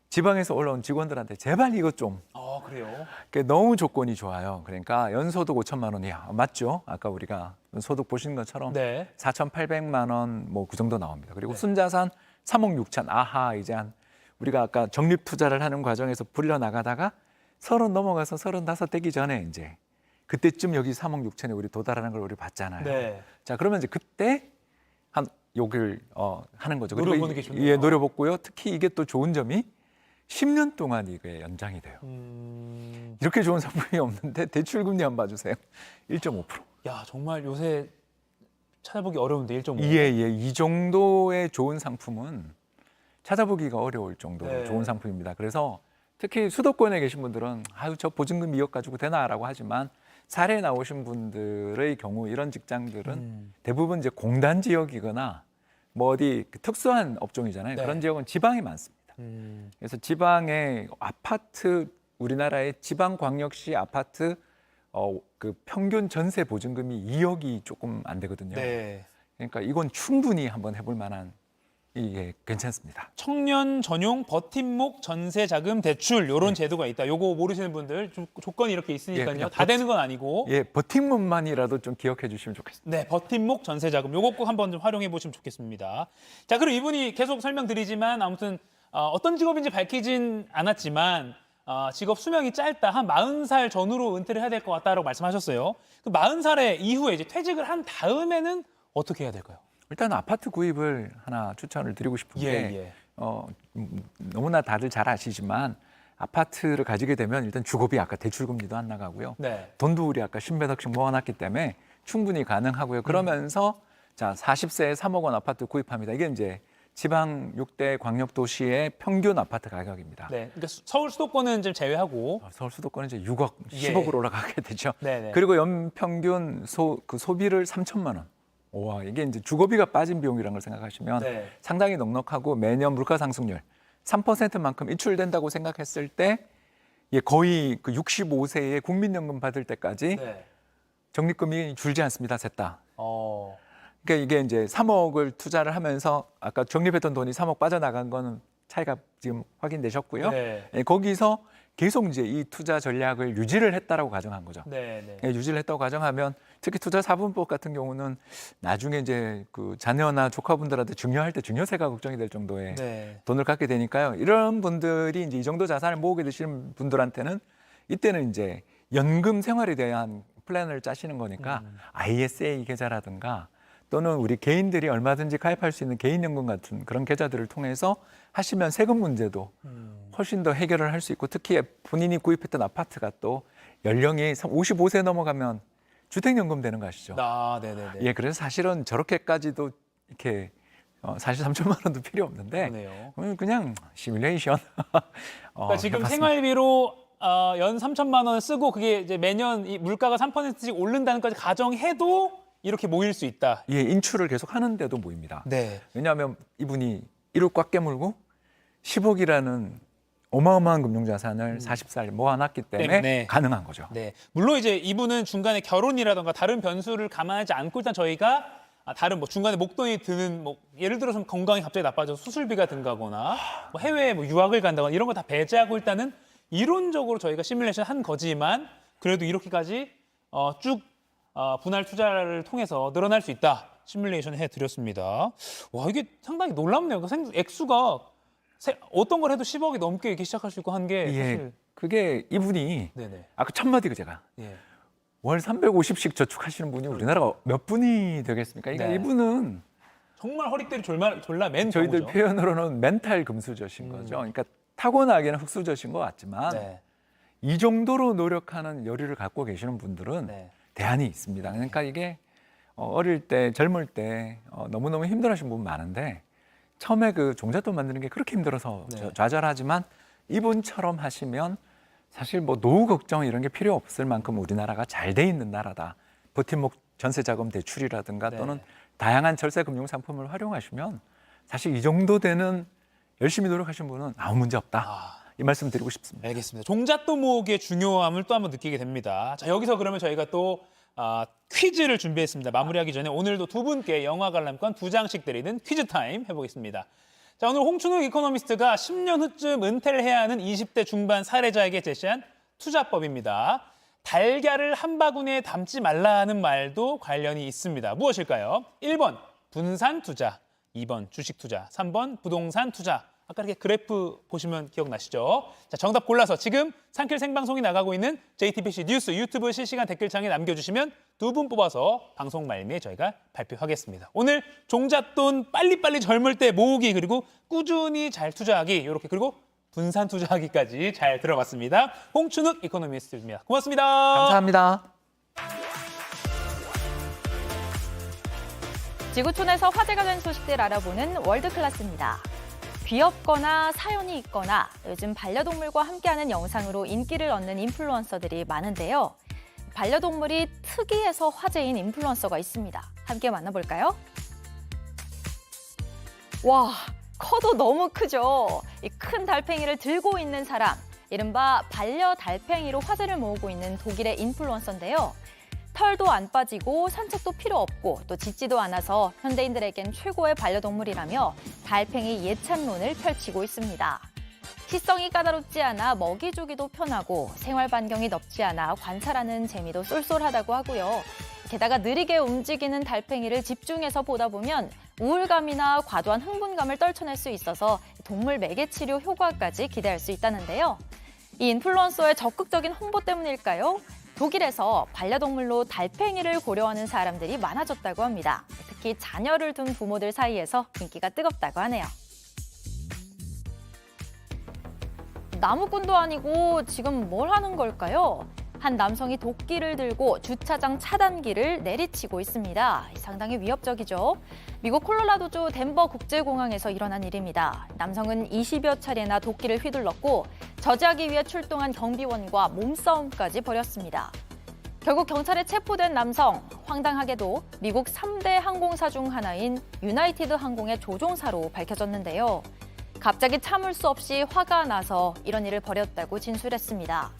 지방에서 올라온 직원들한테 제발 이것 좀. 그래요? 너무 조건이 좋아요. 그러니까 연소득 5천만 원이야. 맞죠? 아까 우리가 소득 보신 것처럼 4,800만 원 뭐 그 정도 나옵니다. 그리고 순자산 3억 6천. 아하, 이제 우리가 아까 적립 투자를 하는 과정에서 불려 나가다가 30 넘어가서 35 되기 전에 이제 그때쯤 여기 3억 6천에 우리 도달하는 걸 우리 봤잖아요. 네. 자, 그러면 이제 그때 한 욕을 하는 거죠. 노려보는 게 좋네요. 예, 노려봤고요. 특히 이게 또 좋은 점이 10년 동안 이게 연장이 돼요. 이렇게 좋은 상품이 없는데 대출 금리 한번 봐주세요. 1.5%. 야, 정말 요새 찾아보기 어려운데 1.5. 예. 이 정도의 좋은 상품은 찾아보기가 어려울 정도로 좋은 상품입니다. 그래서 특히 수도권에 계신 분들은 저 보증금 2억 가지고 되나라고 하지만 사례 나오신 분들의 경우 이런 직장들은 대부분 이제 공단 지역이거나 뭐 어디 특수한 업종이잖아요. 그런 지역은 지방이 많습니다. 그래서 지방의 아파트, 우리나라의 지방광역시 아파트 그 평균 전세 보증금이 2억이 조금 안 되거든요. 그러니까 이건 충분히 한번 해볼 만한 이게 괜찮습니다. 청년 전용 버팀목 전세 자금 대출 이런 제도가 있다. 요거 모르시는 분들 좀 조건이 이렇게 있으니까요. 그냥 다 되는 건 아니고. 예, 버팀목만이라도 좀 기억해 주시면 좋겠습니다. 네, 버팀목 전세 자금 요거 꼭 한번 좀 활용해 보시면 좋겠습니다. 자, 그럼 이분이 계속 설명드리지만 아무튼 어떤 직업인지 밝히진 않았지만 직업 수명이 짧다. 한 40살 전후로 은퇴를 해야 될 것 같다라고 말씀하셨어요. 그 40살에 이후에 이제 퇴직을 한 다음에는 어떻게 해야 될까요? 일단 아파트 구입을 하나 추천을 드리고 싶은 게 예. 너무나 다들 잘 아시지만 아파트를 가지게 되면 일단 주거비 아까 대출금리도 안 나가고요. 네. 돈도 우리 아까 10몇 억씩 모아놨기 때문에 충분히 가능하고요. 그러면서 자 40세에 3억 원 아파트 구입합니다. 이게 이제 지방 6대 광역도시의 평균 아파트 가격입니다. 네, 그러니까 서울 수도권은 좀 제외하고. 서울 수도권은 이제 6억, 예. 10억으로 올라가게 되죠. 네네. 그리고 연평균 소비를 3천만 원. 와, 이게 이제 주거비가 빠진 비용이라는 걸 생각하시면 네. 상당히 넉넉하고 매년 물가 상승률 3%만큼 인출된다고 생각했을 때 거의 그 65세에 국민연금 받을 때까지 네. 적립금이 줄지 않습니다. 셋 다. 어. 그러니까 이게 이제 3억을 투자를 하면서 아까 적립했던 돈이 3억 빠져나간 거는 차이가 지금 확인되셨고요. 네. 거기서 계속 이제 이 투자 전략을 유지를 했다라고 가정한 거죠. 네, 네. 유지를 했다고 가정하면 특히 투자 4분법 같은 경우는 나중에 이제 그 자녀나 조카분들한테 증여할 때 증여세가 걱정이 될 정도의 네. 돈을 갖게 되니까요. 이런 분들이 이제 이 정도 자산을 모으게 되시는 분들한테는 이때는 이제 연금 생활에 대한 플랜을 짜시는 거니까 ISA 계좌라든가 또는 우리 개인들이 얼마든지 가입할 수 있는 개인연금 같은 그런 계좌들을 통해서 하시면 세금 문제도 훨씬 더 해결을 할 수 있고 특히 본인이 구입했던 아파트가 또 연령이 55세 넘어가면 주택연금 되는 거 아시죠? 네네네. 예, 그래서 사실은 저렇게까지도 이렇게 사실 3천만 원도 필요 없는데 그러네요. 그냥 시뮬레이션. 그러니까 지금 해봤습니다. 생활비로 연 3천만 원을 쓰고 그게 이제 매년 이 물가가 3%씩 오른다는 것까지 가정해도 이렇게 모일 수 있다. 예, 인출을 계속 하는데도 모입니다. 네. 왜냐하면 이분이 이를 꽉 깨물고 10억이라는 어마어마한 금융자산을 40살 모아놨기 때문에 때문에. 가능한 거죠. 네. 물론 이제 이분은 중간에 결혼이라든가 다른 변수를 감안하지 않고 일단 저희가 다른 뭐 중간에 목돈이 드는 뭐 예를 들어서 건강이 갑자기 나빠져서 수술비가 든다거나 뭐 해외에 뭐 유학을 간다거나 이런 거 다 배제하고 일단은 이론적으로 저희가 시뮬레이션 한 거지만 그래도 이렇게까지 쭉 분할 투자를 통해서 늘어날 수 있다. 시뮬레이션 해드렸습니다. 와, 이게 상당히 놀랍네요. 액수가 어떤 걸 해도 10억이 넘게 이렇게 시작할 수 있고 한 게 예, 사실. 그게 이분이 네네. 아까 첫 마디가 제가 예. 월 350씩 저축하시는 분이 우리나라가 몇 분이 되겠습니까? 그러니까 네. 이분은 정말 허리띠를 졸라 맨 저희들 경우죠. 표현으로는 멘탈 금수저신 거죠. 그러니까 타고나기는 흙수저신 것 같지만 네. 이 정도로 노력하는 여유를 갖고 계시는 분들은 네. 대안이 있습니다. 그러니까 이게 어릴 때, 젊을 때 너무너무 힘들어하신 분 많은데 처음에 그 종잣돈 만드는 게 그렇게 힘들어서 네. 좌절하지만 이분처럼 하시면 사실 뭐 노후 걱정 이런 게 필요 없을 만큼 우리나라가 잘 돼 있는 나라다. 버팀목 전세자금 대출이라든가 네. 또는 다양한 절세 금융 상품을 활용하시면 사실 이 정도 되는 열심히 노력하신 분은 아무 문제 없다. 이 말씀 드리고 싶습니다. 알겠습니다. 종잣돈 모으기의 중요함을 또 한번 느끼게 됩니다. 자, 여기서 그러면 저희가 또 퀴즈를 준비했습니다. 마무리하기 전에 오늘도 두 분께 영화 관람권 2장씩 드리는 퀴즈 타임 해보겠습니다. 자, 오늘 홍춘욱 이코노미스트가 10년 후쯤 은퇴를 해야 하는 20대 중반 사례자에게 제시한 투자법입니다. 달걀을 한 바구니에 담지 말라는 말도 관련이 있습니다. 무엇일까요? 1번 분산 투자, 2번 주식 투자, 3번 부동산 투자. 아까 이렇게 그래프 보시면 기억나시죠? 자, 정답 골라서 지금 상킬 생방송이 나가고 있는 JTBC 뉴스 유튜브 실시간 댓글창에 남겨주시면 두 분 뽑아서 방송 말미에 저희가 발표하겠습니다. 오늘 종잣돈 빨리빨리 젊을 때 모으기 그리고 꾸준히 잘 투자하기 이렇게 그리고 분산 투자하기까지 잘 들어봤습니다. 홍춘욱 이코노미스트입니다. 고맙습니다. 감사합니다. 지구촌에서 화제가 된 소식들 알아보는 월드클래스입니다. 귀엽거나 사연이 있거나 요즘 반려동물과 함께하는 영상으로 인기를 얻는 인플루언서들이 많은데요. 반려동물이 특이해서 화제인 인플루언서가 있습니다. 함께 만나볼까요? 와, 커도 너무 크죠? 이 큰 달팽이를 들고 있는 사람, 이른바 반려달팽이로 화제를 모으고 있는 독일의 인플루언서인데요. 털도 안 빠지고 산책도 필요 없고 또 짖지도 않아서 현대인들에겐 최고의 반려동물이라며 달팽이 예찬론을 펼치고 있습니다. 시성이 까다롭지 않아 먹이 주기도 편하고 생활 반경이 넓지 않아 관찰하는 재미도 쏠쏠하다고 하고요. 게다가 느리게 움직이는 달팽이를 집중해서 보다 보면 우울감이나 과도한 흥분감을 떨쳐낼 수 있어서 동물 매개 치료 효과까지 기대할 수 있다는데요. 이 인플루언서의 적극적인 홍보 때문일까요? 독일에서 반려동물로 달팽이를 고려하는 사람들이 많아졌다고 합니다. 특히 자녀를 둔 부모들 사이에서 인기가 뜨겁다고 하네요. 나무꾼도 아니고 지금 뭘 하는 걸까요? 한 남성이 도끼를 들고 주차장 차단기를 내리치고 있습니다. 상당히 위협적이죠. 미국 콜로라도주 덴버 국제공항에서 일어난 일입니다. 남성은 20여 차례나 도끼를 휘둘렀고 저지하기 위해 출동한 경비원과 몸싸움까지 벌였습니다. 결국 경찰에 체포된 남성, 황당하게도 미국 3대 항공사 중 하나인 유나이티드 항공의 조종사로 밝혀졌는데요. 갑자기 참을 수 없이 화가 나서 이런 일을 벌였다고 진술했습니다.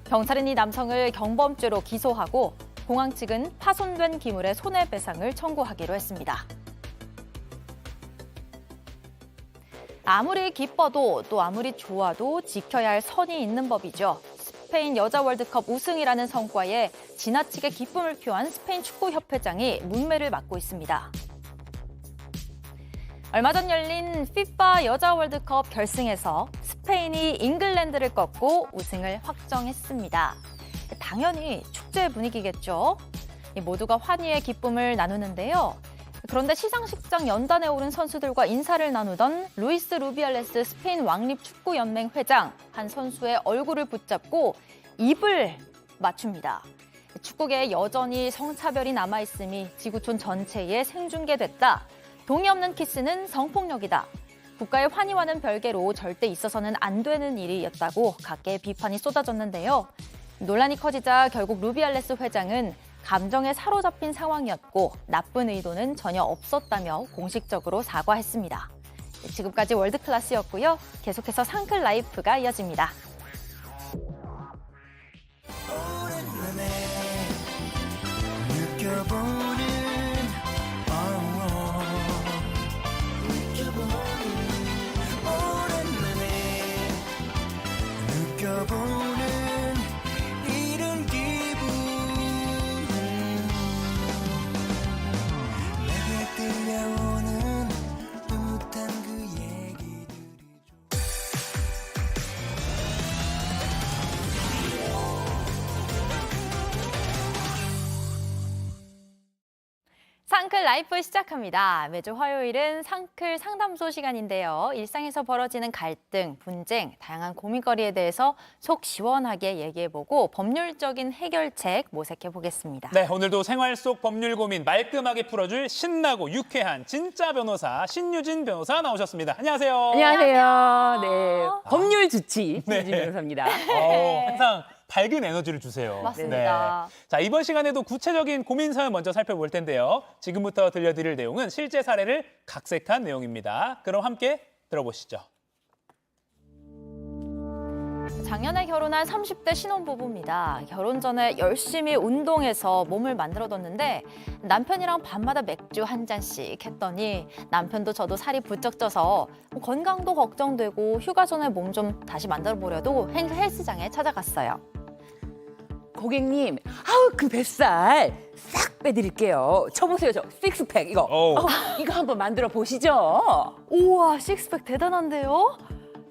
경찰은 이 남성을 경범죄로 기소하고 공항 측은 파손된 기물의 손해배상을 청구하기로 했습니다. 아무리 기뻐도 또 아무리 좋아도 지켜야 할 선이 있는 법이죠. 스페인 여자 월드컵 우승이라는 성과에 지나치게 기쁨을 표한 스페인 축구협회장이 문매를 맞고 있습니다. 얼마 전 열린 FIFA 여자 월드컵 결승에서 스페인이 잉글랜드를 꺾고 우승을 확정했습니다. 당연히 축제 분위기겠죠. 모두가 환희의 기쁨을 나누는데요. 그런데 시상식장 연단에 오른 선수들과 인사를 나누던 루이스 루비알레스 스페인 왕립축구연맹 회장, 한 선수의 얼굴을 붙잡고 입을 맞춥니다. 축구계에 여전히 성차별이 남아있음이 지구촌 전체에 생중계됐다. 동의 없는 키스는 성폭력이다. 국가의 환희와는 별개로 절대 있어서는 안 되는 일이었다고 각계의 비판이 쏟아졌는데요. 논란이 커지자 결국 루비알레스 회장은 감정에 사로잡힌 상황이었고 나쁜 의도는 전혀 없었다며 공식적으로 사과했습니다. 지금까지 월드클래스였고요. 계속해서 상클 라이프가 이어집니다. 상클 라이프 시작합니다. 매주 화요일은 상클 상담소 시간인데요. 일상에서 벌어지는 갈등, 분쟁, 다양한 고민거리에 대해서 속 시원하게 얘기해보고 법률적인 해결책 모색해보겠습니다. 네, 오늘도 생활 속 법률 고민 말끔하게 풀어줄 신나고 유쾌한 진짜 변호사 신유진 변호사 나오셨습니다. 안녕하세요. 안녕하세요. 네, 법률 주치 네. 신유진 변호사입니다. 항상 밝은 에너지를 주세요. 맞습니다. 네. 자, 이번 시간에도 구체적인 고민 사연 먼저 살펴볼 텐데요. 지금부터 들려드릴 내용은 실제 사례를 각색한 내용입니다. 그럼 함께 들어보시죠. 작년에 결혼한 30대 신혼부부입니다. 결혼 전에 열심히 운동해서 몸을 만들어뒀는데 남편이랑 밤마다 맥주 한 잔씩 했더니 남편도 저도 살이 부쩍 쪄서 건강도 걱정되고 휴가 전에 몸 좀 다시 만들어보려도 헬스장에 찾아갔어요. 고객님, 아우 그 뱃살 싹 빼드릴게요. 쳐보세요, 저 식스팩 이거. 이거 한번 만들어 보시죠. 우와, 식스팩 대단한데요?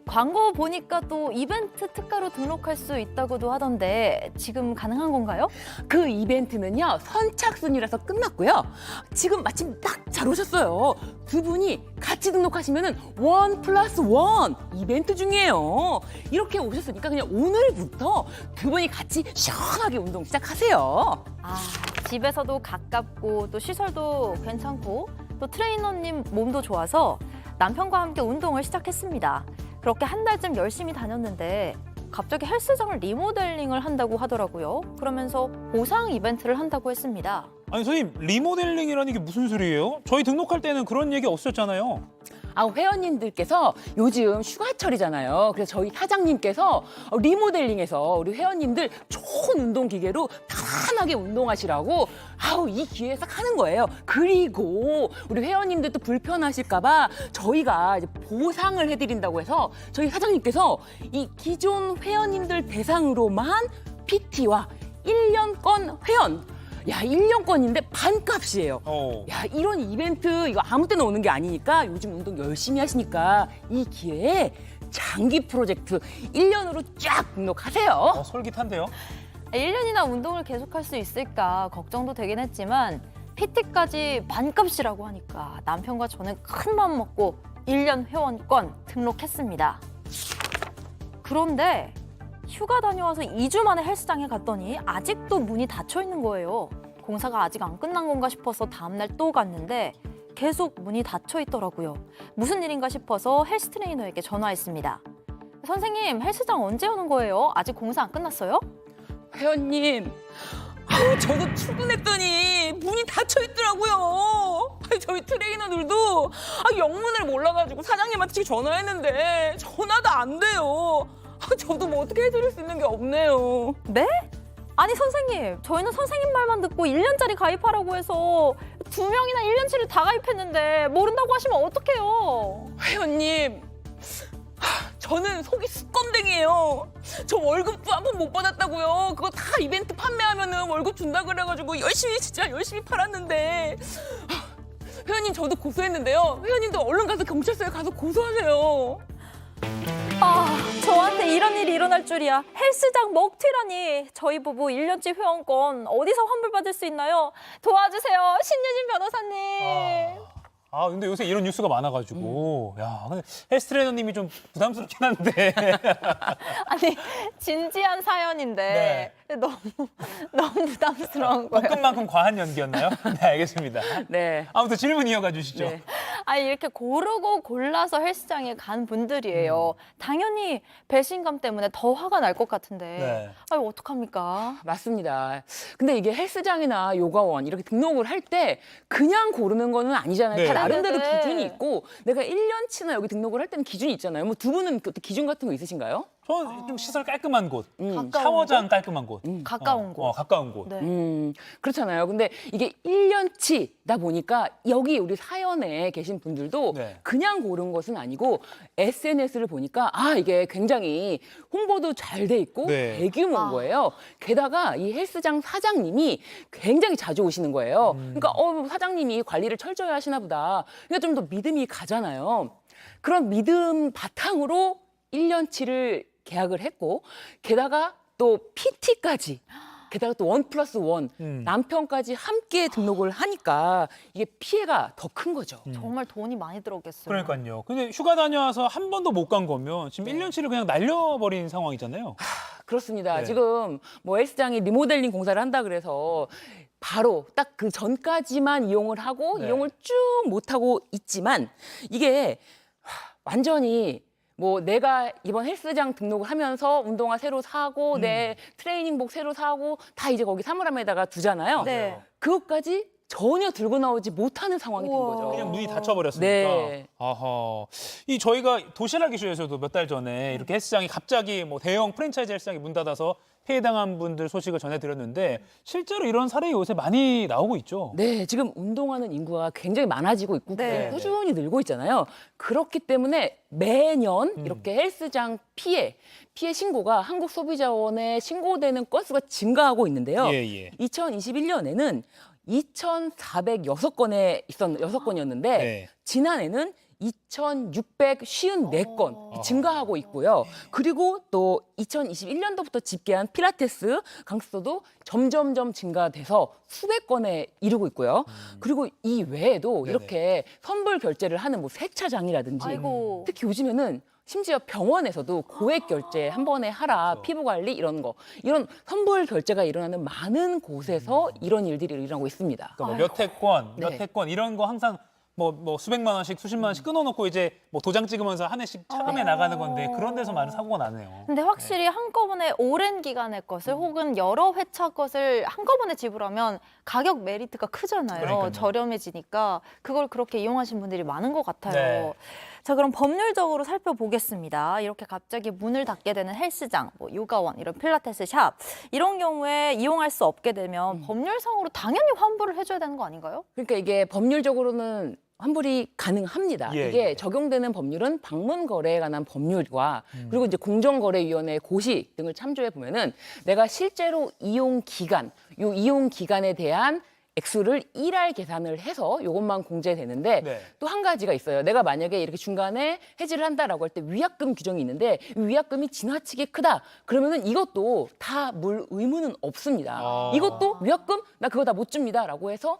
광고 보니까 또 이벤트 특가로 등록할 수 있다고도 하던데 지금 가능한 건가요? 그 이벤트는요, 선착순이라서 끝났고요. 지금 마침 딱 잘 오셨어요. 두 분이 같이 등록하시면은 1+1 이벤트 중이에요. 이렇게 오셨으니까 그냥 오늘부터 두 분이 같이 시원하게 운동 시작하세요. 아, 집에서도 가깝고 또 시설도 괜찮고 또 트레이너님 몸도 좋아서 남편과 함께 운동을 시작했습니다. 그렇게 한 달쯤 열심히 다녔는데 갑자기 헬스장을 리모델링을 한다고 하더라고요. 그러면서 보상 이벤트를 한다고 했습니다. 아니, 선생님, 리모델링이라는 게 무슨 소리예요? 저희 등록할 때는 그런 얘기 없었잖아요. 회원님들께서 요즘 휴가철이잖아요. 그래서 저희 사장님께서 리모델링해서 우리 회원님들 좋은 운동 기계로 편안하게 운동하시라고 이 기회에 싹 하는 거예요. 그리고 우리 회원님들도 불편하실까봐 저희가 이제 보상을 해드린다고 해서 저희 사장님께서 이 기존 회원님들 대상으로만 PT와 1년권 회원, 야 1년권인데 반값이에요. 야 이런 이벤트 이거 아무 때나 오는 게 아니니까 요즘 운동 열심히 하시니까 이 기회에 장기 프로젝트 1년으로 쫙 등록하세요. 솔깃한데요? 1년이나 운동을 계속할 수 있을까 걱정도 되긴 했지만 PT까지 반값이라고 하니까 남편과 저는 큰 마음 먹고 1년 회원권 등록했습니다. 그런데 휴가 다녀와서 2주 만에 헬스장에 갔더니 아직도 문이 닫혀 있는 거예요. 공사가 아직 안 끝난 건가 싶어서 다음날 또 갔는데 계속 문이 닫혀 있더라고요. 무슨 일인가 싶어서 헬스 트레이너에게 전화했습니다. 선생님, 헬스장 언제 오는 거예요? 아직 공사 안 끝났어요? 회원님, 저도 출근했더니 문이 닫혀 있더라고요. 저희 트레이너들도 영문을 몰라가지고 사장님한테 전화했는데 전화도 안 돼요. 저도 뭐 어떻게 해드릴 수 있는 게 없네요. 네? 아니 선생님, 저희는 선생님 말만 듣고 1년짜리 가입하라고 해서 2명이나 1년치를 다 가입했는데 모른다고 하시면 어떡해요? 회원님, 저는 속이 수건댕이에요. 저 월급도 한 번 못 받았다고요. 그거 다 이벤트 판매하면은 월급 준다 그래가지고 진짜 열심히 팔았는데 회원님 저도 고소했는데요. 회원님도 얼른 가서 경찰서에 가서 고소하세요. 저한테 이런 일이 일어날 줄이야. 헬스장 먹튀라니. 저희 부부 1년치 회원권 어디서 환불받을 수 있나요? 도와주세요, 신유진 변호사님. 근데 요새 이런 뉴스가 많아가지고 야, 근데 헬스 트레이너님이 좀 부담스럽긴 한데. 아니 진지한 사연인데 너무 부담스러운 거예요. 볶음만큼 과한 연기였나요? 네, 알겠습니다. 네. 아무튼 질문 이어가 주시죠. 네. 아니 이렇게 고르고 골라서 헬스장에 간 분들이에요. 당연히 배신감 때문에 더 화가 날 것 같은데. 네. 아유 어떡합니까? 맞습니다. 근데 이게 헬스장이나 요가원 이렇게 등록을 할 때 그냥 고르는 거는 아니잖아요. 네. 다 나름대로 네네. 기준이 있고 내가 1년치나 여기 등록을 할 때는 기준이 있잖아요. 뭐 두 분은 그 기준 같은 거 있으신가요? 저 좀 시설 깔끔한 곳, 가까운 샤워장 깔끔한 곳, 가까운 곳. 가까운 곳. 네. 그렇잖아요. 근데 이게 1년치다 보니까 여기 우리 사연에 계신 분들도 네. 그냥 고른 것은 아니고 SNS를 보니까 이게 굉장히 홍보도 잘 돼 있고 네. 대규모인 거예요. 게다가 이 헬스장 사장님이 굉장히 자주 오시는 거예요. 그러니까 사장님이 관리를 철저히 하시나 보다. 그러니까 좀 더 믿음이 가잖아요. 그런 믿음 바탕으로 1년치를 계약을 했고 게다가 또 PT까지 게다가 또 1+1 남편까지 함께 등록을 하니까 이게 피해가 더 큰 거죠. 정말 돈이 많이 들었겠어요. 그러니까요. 근데 휴가 다녀와서 한 번도 못 간 거면 지금 1년치를 그냥 날려버린 상황이잖아요. 그렇습니다. 네. 지금 뭐 헬스장이 리모델링 공사를 한다 그래서 바로 딱 그 전까지만 이용을 하고 네. 이용을 쭉 못하고 있지만 이게 완전히 뭐 내가 이번 헬스장 등록을 하면서 운동화 새로 사고 내 트레이닝복 새로 사고 다 이제 거기 사물함에다가 두잖아요. 네. 그것까지 전혀 들고 나오지 못하는 상황이 된 거죠. 그냥 문이 닫혀버렸으니까. 네. 아하. 이 저희가 도시락 이슈에서도 몇 달 전에 이렇게 헬스장이 갑자기 뭐 대형 프랜차이즈 헬스장이 문 닫아서 폐해당한 분들 소식을 전해드렸는데 실제로 이런 사례 요새 많이 나오고 있죠. 네, 지금 운동하는 인구가 굉장히 많아지고 있고 네. 꾸준히 늘고 있잖아요. 그렇기 때문에 매년 이렇게 헬스장 피해 신고가 한국소비자원에 신고되는 건수가 증가하고 있는데요. 예. 2021년에는 2,406건이었는데 네. 지난해는 2,654건 증가하고 있고요. 그리고 또 2021년도부터 집계한 필라테스 강습소도 점점점 증가돼서 수백 건에 이르고 있고요. 그리고 이 외에도 네네. 이렇게 선불 결제를 하는 뭐 세차장이라든지 아이고. 특히 요즘에는 심지어 병원에서도 고액 결제 한 번에 하라, 피부 관리 이런 거 이런 선불 결제가 일어나는 많은 곳에서 이런 일들이 일어나고 있습니다. 그러니까 뭐 몇 회권, 몇 네. 회권 이런 거 항상 뭐 수백만 원씩 수십만 원씩 끊어놓고 이제 뭐 도장 찍으면서 한 해씩 차감해 나가는 건데 그런 데서 많은 사고가 나네요. 근데 확실히 한꺼번에 오랜 기간의 것을 혹은 여러 회차 것을 한꺼번에 지불하면 가격 메리트가 크잖아요. 그러니까요. 저렴해지니까 그걸 그렇게 이용하신 분들이 많은 것 같아요. 네. 자, 그럼 법률적으로 살펴보겠습니다. 이렇게 갑자기 문을 닫게 되는 헬스장, 뭐 요가원, 이런 필라테스 샵 이런 경우에 이용할 수 없게 되면 법률상으로 당연히 환불을 해줘야 되는 거 아닌가요? 그러니까 이게 법률적으로는 환불이 가능합니다. 예, 이게 예. 적용되는 법률은 방문 거래에 관한 법률과 그리고 이제 공정거래위원회 고시 등을 참조해 보면은 내가 실제로 이용 기간, 요 이용 기간에 대한 액수를 일할 계산을 해서 이것만 공제되는데 네. 또 한 가지가 있어요. 내가 만약에 이렇게 중간에 해지를 한다라고 할 때 위약금 규정이 있는데 이 위약금이 지나치게 크다. 그러면은 이것도 다 물 의무는 없습니다. 이것도 위약금 나 그거 다 못 줍니다라고 해서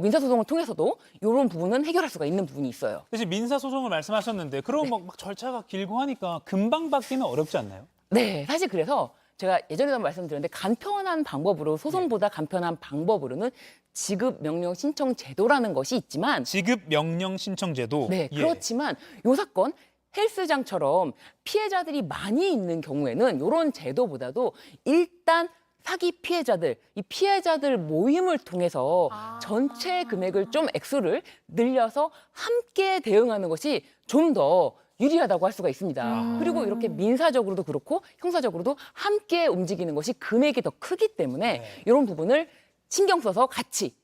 민사소송을 통해서도 이런 부분은 해결할 수가 있는 부분이 있어요. 그래서 민사소송을 말씀하셨는데 그럼 막 절차가 길고 하니까 금방 받기는 어렵지 않나요? 네, 사실 그래서 제가 예전에도 말씀드렸는데 간편한 방법으로 소송보다 간편한 방법으로는 지급 명령 신청 제도라는 것이 있지만 지급 명령 신청 제도. 네, 예. 그렇지만 요 사건 헬스장처럼 피해자들이 많이 있는 경우에는 이런 제도보다도 일단 사기 피해자들, 이 피해자들 모임을 통해서 전체 금액을 좀 액수를 늘려서 함께 대응하는 것이 좀 더 유리하다고 할 수가 있습니다. 그리고 이렇게 민사적으로도 그렇고 형사적으로도 함께 움직이는 것이 금액이 더 크기 때문에 이런 부분을 신경 써서 같이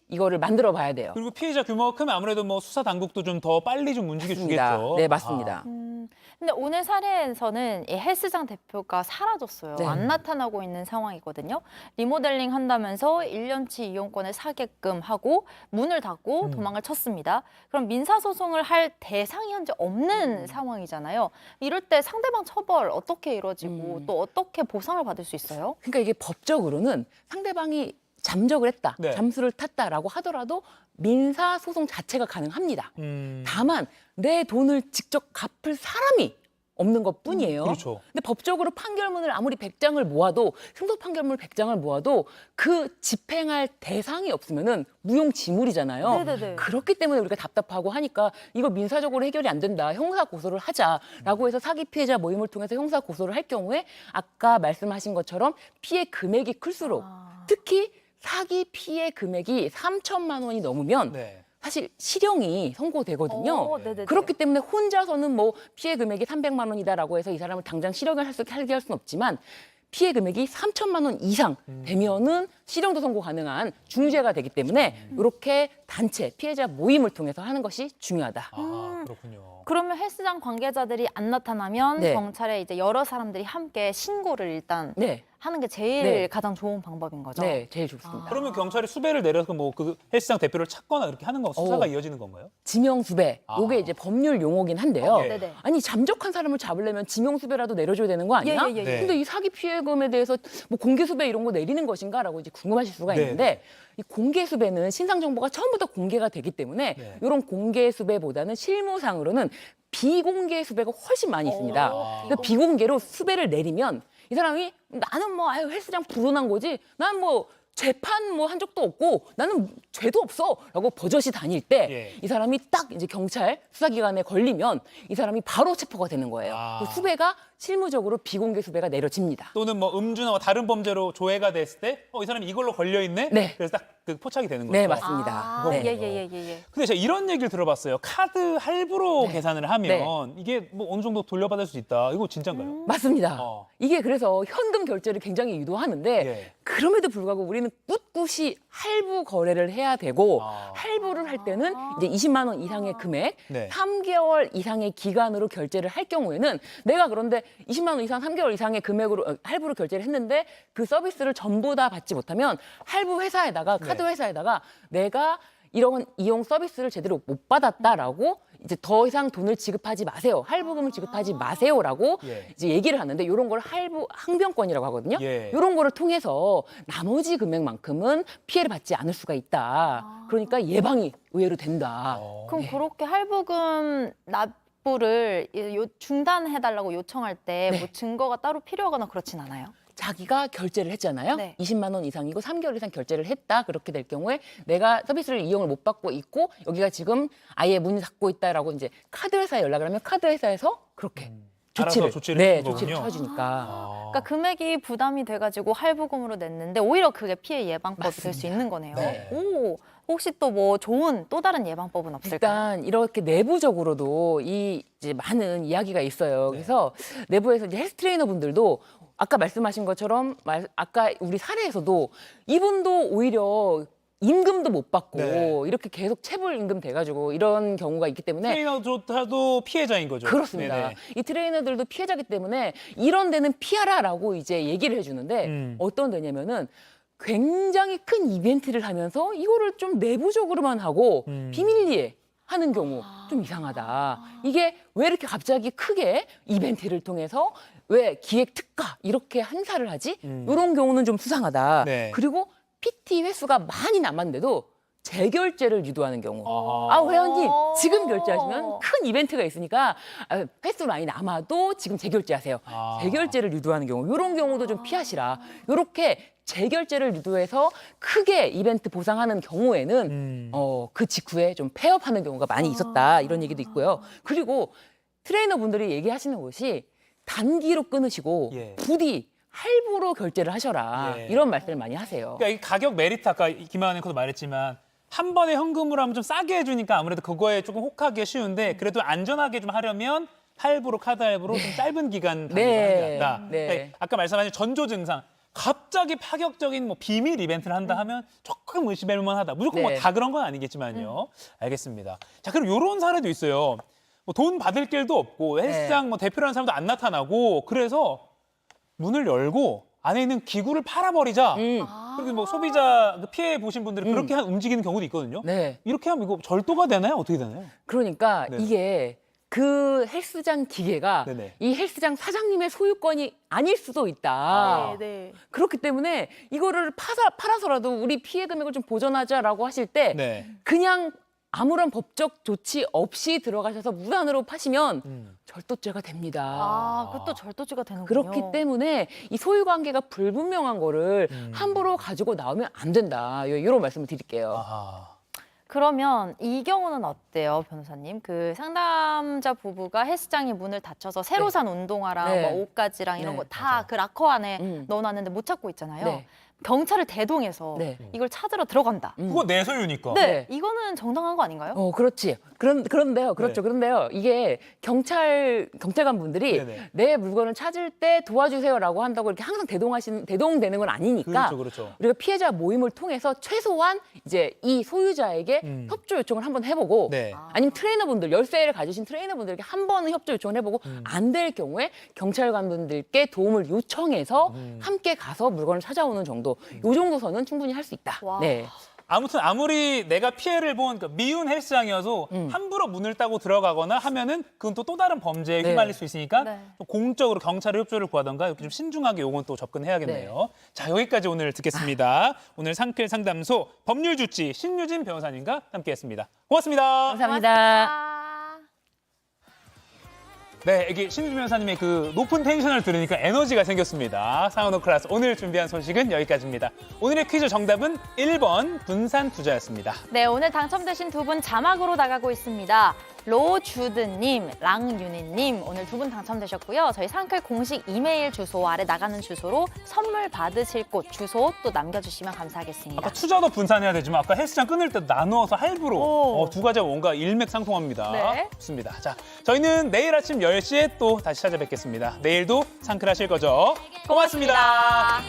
이거를 만들어 봐야 돼요. 그리고 피해자 규모가 크면 아무래도 뭐 수사 당국도 좀 더 빨리 좀 움직여 주겠죠. 네, 맞습니다. 근데 오늘 사례에서는 이 헬스장 대표가 사라졌어요. 네. 안 나타나고 있는 상황이거든요. 리모델링 한다면서 1년치 이용권을 사게끔 하고 문을 닫고 도망을 쳤습니다. 그럼 민사소송을 할 대상이 현재 없는 상황이잖아요. 이럴 때 상대방 처벌 어떻게 이루어지고 또 어떻게 보상을 받을 수 있어요? 그러니까 이게 법적으로는 상대방이 잠적을 했다, 네. 잠수를 탔다라고 하더라도 민사소송 자체가 가능합니다. 다만 내 돈을 직접 갚을 사람이 없는 것뿐이에요. 그렇죠. 근데 법적으로 판결문을 아무리 100장을 모아도 승소 판결문 100장을 모아도 그 집행할 대상이 없으면은 무용지물이잖아요. 네네네. 그렇기 때문에 우리가 답답하고 하니까 이거 민사적으로 해결이 안 된다. 형사 고소를 하자라고 해서 사기 피해자 모임을 통해서 형사 고소를 할 경우에 아까 말씀하신 것처럼 피해 금액이 클수록 특히 사기 피해 금액이 3천만 원이 넘으면 네. 사실 실형이 선고되거든요. 네네네. 그렇기 때문에 혼자서는 뭐 피해 금액이 300만 원이다라고 해서 이 사람을 당장 실형을 하게 할 수는 없지만 피해 금액이 3천만 원 이상 되면은 실형도 선고 가능한 중죄가 되기 때문에 이렇게 단체 피해자 모임을 통해서 하는 것이 중요하다. 아, 그렇군요. 그러면 헬스장 관계자들이 안 나타나면 네. 경찰에 이제 여러 사람들이 함께 신고를 일단 네, 하는 게 제일 네. 가장 좋은 방법인 거죠. 네, 제일 좋습니다. 그러면 경찰이 수배를 내려서 뭐 그 헬스장 대표를 찾거나 이렇게 하는 거 수사가 이어지는 건가요? 지명수배, 요게 이제 법률 용어긴 한데요. 예. 네네. 아니 잠적한 사람을 잡으려면 지명수배라도 내려줘야 되는 거 아니야? 예, 예, 예. 네. 근데 이 사기 피해금에 대해서 뭐 공개수배 이런 거 내리는 것인가라고 이제 궁금하실 수가 네. 있는데 이 공개수배는 신상 정보가 처음부터 공개가 되기 때문에 네. 이런 공개수배보다는 실무상으로는 비공개 수배가 훨씬 많이 있습니다. 그러니까 비공개로 수배를 내리면 이 사람이 나는 뭐 아유 헬스장 불운한 거지. 난 뭐 재판 뭐 한 적도 없고 나는 죄도 없어라고 버젓이 다닐 때 예. 이 사람이 딱 이제 경찰 수사기관에 걸리면 이 사람이 바로 체포가 되는 거예요. 그 수배가 실무적으로 비공개 수배가 내려집니다. 또는 뭐 음주나 뭐 다른 범죄로 조회가 됐을 때 이 사람이 이걸로 걸려 있네. 네. 그래서 딱 그 포착이 되는 거죠. 네, 맞습니다. 네. 예예예예. 근데 제가 이런 얘기를 들어봤어요. 카드 할부로 계산을 하면 이게 뭐 어느 정도 돌려받을 수 있다. 이거 진짜인가요? 맞습니다. 어. 이게 그래서 현금 결제를 굉장히 유도하는데 예. 그럼에도 불구하고 우리는 꿋꿋이 할부 거래를 해야 되고 아. 할부를 할 때는 이제 20만 원 이상의 금액, 네. 3개월 이상의 기간으로 결제를 할 경우에는 내가 그런데 20만 원 이상 3개월 이상의 금액으로 할부로 결제를 했는데 그 서비스를 전부 다 받지 못하면 할부 회사에다가 카드 회사에다가 내가 이런 이용 서비스를 제대로 못 받았다라고 이제 더 이상 돈을 지급하지 마세요. 할부금을 지급하지 마세요라고 예. 이제 얘기를 하는데 이런 걸 할부 항변권이라고 하거든요. 예. 이런 거를 통해서 나머지 금액만큼은 피해를 받지 않을 수가 있다. 그러니까 예방이 의외로 된다. 그럼 그렇게 할부금 납부를 중단해달라고 요청할 때 네. 뭐 증거가 따로 필요하거나 그렇진 않아요? 자기가 결제를 했잖아요. 네. 20만 원 이상이고 3개월 이상 결제를 했다. 그렇게 될 경우에 내가 서비스를 이용을 못 받고 있고 여기가 지금 아예 문이 닫고 있다라고 이제 카드 회사에 연락을 하면 카드 회사에서 그렇게 알아서 조치를 네, 해주는 조치를 거군요. 쳐주니까. 그러니까 금액이 부담이 돼가지고 할부금으로 냈는데 오히려 그게 피해 예방법이 될 수 있는 거네요. 네. 오, 혹시 또 뭐 좋은 또 다른 예방법은 없을까요? 일단 이렇게 내부적으로도 이제 많은 이야기가 있어요. 그래서 내부에서 이제 헬스 트레이너 분들도 아까 말씀하신 것처럼 아까 우리 사례에서도 이분도 오히려 임금도 못 받고 네. 이렇게 계속 체불 임금 돼가지고 이런 경우가 있기 때문에 트레이너조차도 피해자인 거죠. 그렇습니다. 네네. 이 트레이너들도 피해자기 때문에 이런 데는 피하라라고 이제 얘기를 해주는데 어떤 데냐면은 굉장히 큰 이벤트를 하면서 이거를 좀 내부적으로만 하고 비밀리에 하는 경우 좀 이상하다. 이게 왜 이렇게 갑자기 크게 이벤트를 통해서 왜 기획 특가 이렇게 행사를 하지? 이런 경우는 좀 수상하다. 네. 그리고 PT 횟수가 많이 남았는데도 재결제를 유도하는 경우. 아. 회원님 지금 결제하시면 큰 이벤트가 있으니까 횟수 많이 남아도 지금 재결제하세요. 재결제를 유도하는 경우. 이런 경우도 좀 피하시라. 이렇게 재결제를 유도해서 크게 이벤트 보상하는 경우에는 그 직후에 좀 폐업하는 경우가 많이 있었다. 이런 얘기도 있고요. 그리고 트레이너 분들이 얘기하시는 것이 단기로 끊으시고 예. 부디 할부로 결제를 하셔라. 예. 이런 말씀을 많이 하세요. 그러니까 이 가격 메리트 아까 김하은 앵커도 말했지만 한 번에 현금으로 하면 좀 싸게 해주니까 아무래도 그거에 조금 혹하기 쉬운데 그래도 안전하게 좀 하려면 할부로 카드 할부로 좀 짧은 기간 단위로 하는 게 낫다. 네. 그러니까 아까 말씀하신 전조 증상 갑자기 파격적인 뭐 비밀 이벤트를 한다 하면 조금 의심할 만하다. 무조건 네. 뭐 다 그런 건 아니겠지만요. 알겠습니다. 자 그럼 이런 사례도 있어요. 뭐 돈 받을 길도 없고 헬스장 뭐 대표라는 사람도 안 나타나고 그래서 문을 열고 안에 있는 기구를 팔아버리자. 그리고 뭐 소비자 피해 보신 분들이 그렇게 움직이는 경우도 있거든요. 네. 이렇게 하면 이거 절도가 되나요? 어떻게 되나요? 그러니까 네. 이게 그 헬스장 기계가 네네. 이 헬스장 사장님의 소유권이 아닐 수도 있다. 네. 그렇기 때문에 이거를 팔아서라도 우리 피해 금액을 좀 보전하자라고 하실 때 네. 그냥 아무런 법적 조치 없이 들어가셔서 무단으로 파시면 절도죄가 됩니다. 아, 그것도 절도죄가 되는군요. 그렇기 때문에 이 소유관계가 불분명한 거를 함부로 가지고 나오면 안 된다. 이런 말씀을 드릴게요. 아하. 그러면 이 경우는 어때요, 변호사님? 그 상담자 부부가 헬스장에 문을 닫혀서 새로 네. 산 운동화랑 네. 뭐 옷가지랑 이런 네, 거 다 그 락커 안에 음. 넣어놨는데 못 찾고 있잖아요. 네. 경찰을 대동해서 네. 이걸 찾으러 들어간다. 그거 내 소유니까. 네, 네. 이거는 정당한 거 아닌가요? 그렇지. 그런데요. 그렇죠. 네. 그런데요. 이게 경찰관 분들이 네네. 내 물건을 찾을 때 도와주세요라고 한다고 이렇게 항상 대동되는 건 아니니까 그렇죠, 그렇죠. 우리가 피해자 모임을 통해서 최소한 이제 이 소유자에게 협조 요청을 한번 해보고 네. 아니면 트레이너분들 열쇠를 가지신 트레이너분들에게 한 번은 협조 요청을 해보고 안 될 경우에 경찰관 분들께 도움을 요청해서 함께 가서 물건을 찾아오는 정도. 요 정도 선은 충분히 할 수 있다. 와. 네. 아무튼 아무리 내가 피해를 본 그러니까 미운 헬스장이어서 함부로 문을 따고 들어가거나 하면은 그건 또 다른 범죄에 네. 휘말릴 수 있으니까 네. 또 공적으로 경찰의 협조를 구하던가 이렇게 좀 신중하게 요건 또 접근해야겠네요. 자 여기까지 오늘 듣겠습니다. 오늘 상클 상담소 법률주치 신유진 변호사님과 함께했습니다. 고맙습니다. 감사합니다. 고맙습니다. 네, 이게 신유진 변호사님의 그 높은 텐션을 들으니까 에너지가 생겼습니다. 상은호 클래스 오늘 준비한 소식은 여기까지입니다. 오늘의 퀴즈 정답은 1번 분산 투자였습니다. 네, 오늘 당첨되신 두 분 자막으로 나가고 있습니다. 로주드님, 랑윤희님 오늘 두 분 당첨되셨고요. 저희 상클 공식 이메일 주소 아래 나가는 주소로 선물 받으실 곳 주소 또 남겨주시면 감사하겠습니다. 아까 투자도 분산해야 되지만 아까 헬스장 끊을 때 나누어서 할부로 두 가지가 뭔가 일맥상통합니다. 네. 좋습니다. 자, 저희는 내일 아침 10시에 또 다시 찾아뵙겠습니다. 내일도 상클 하실 거죠? 고맙습니다.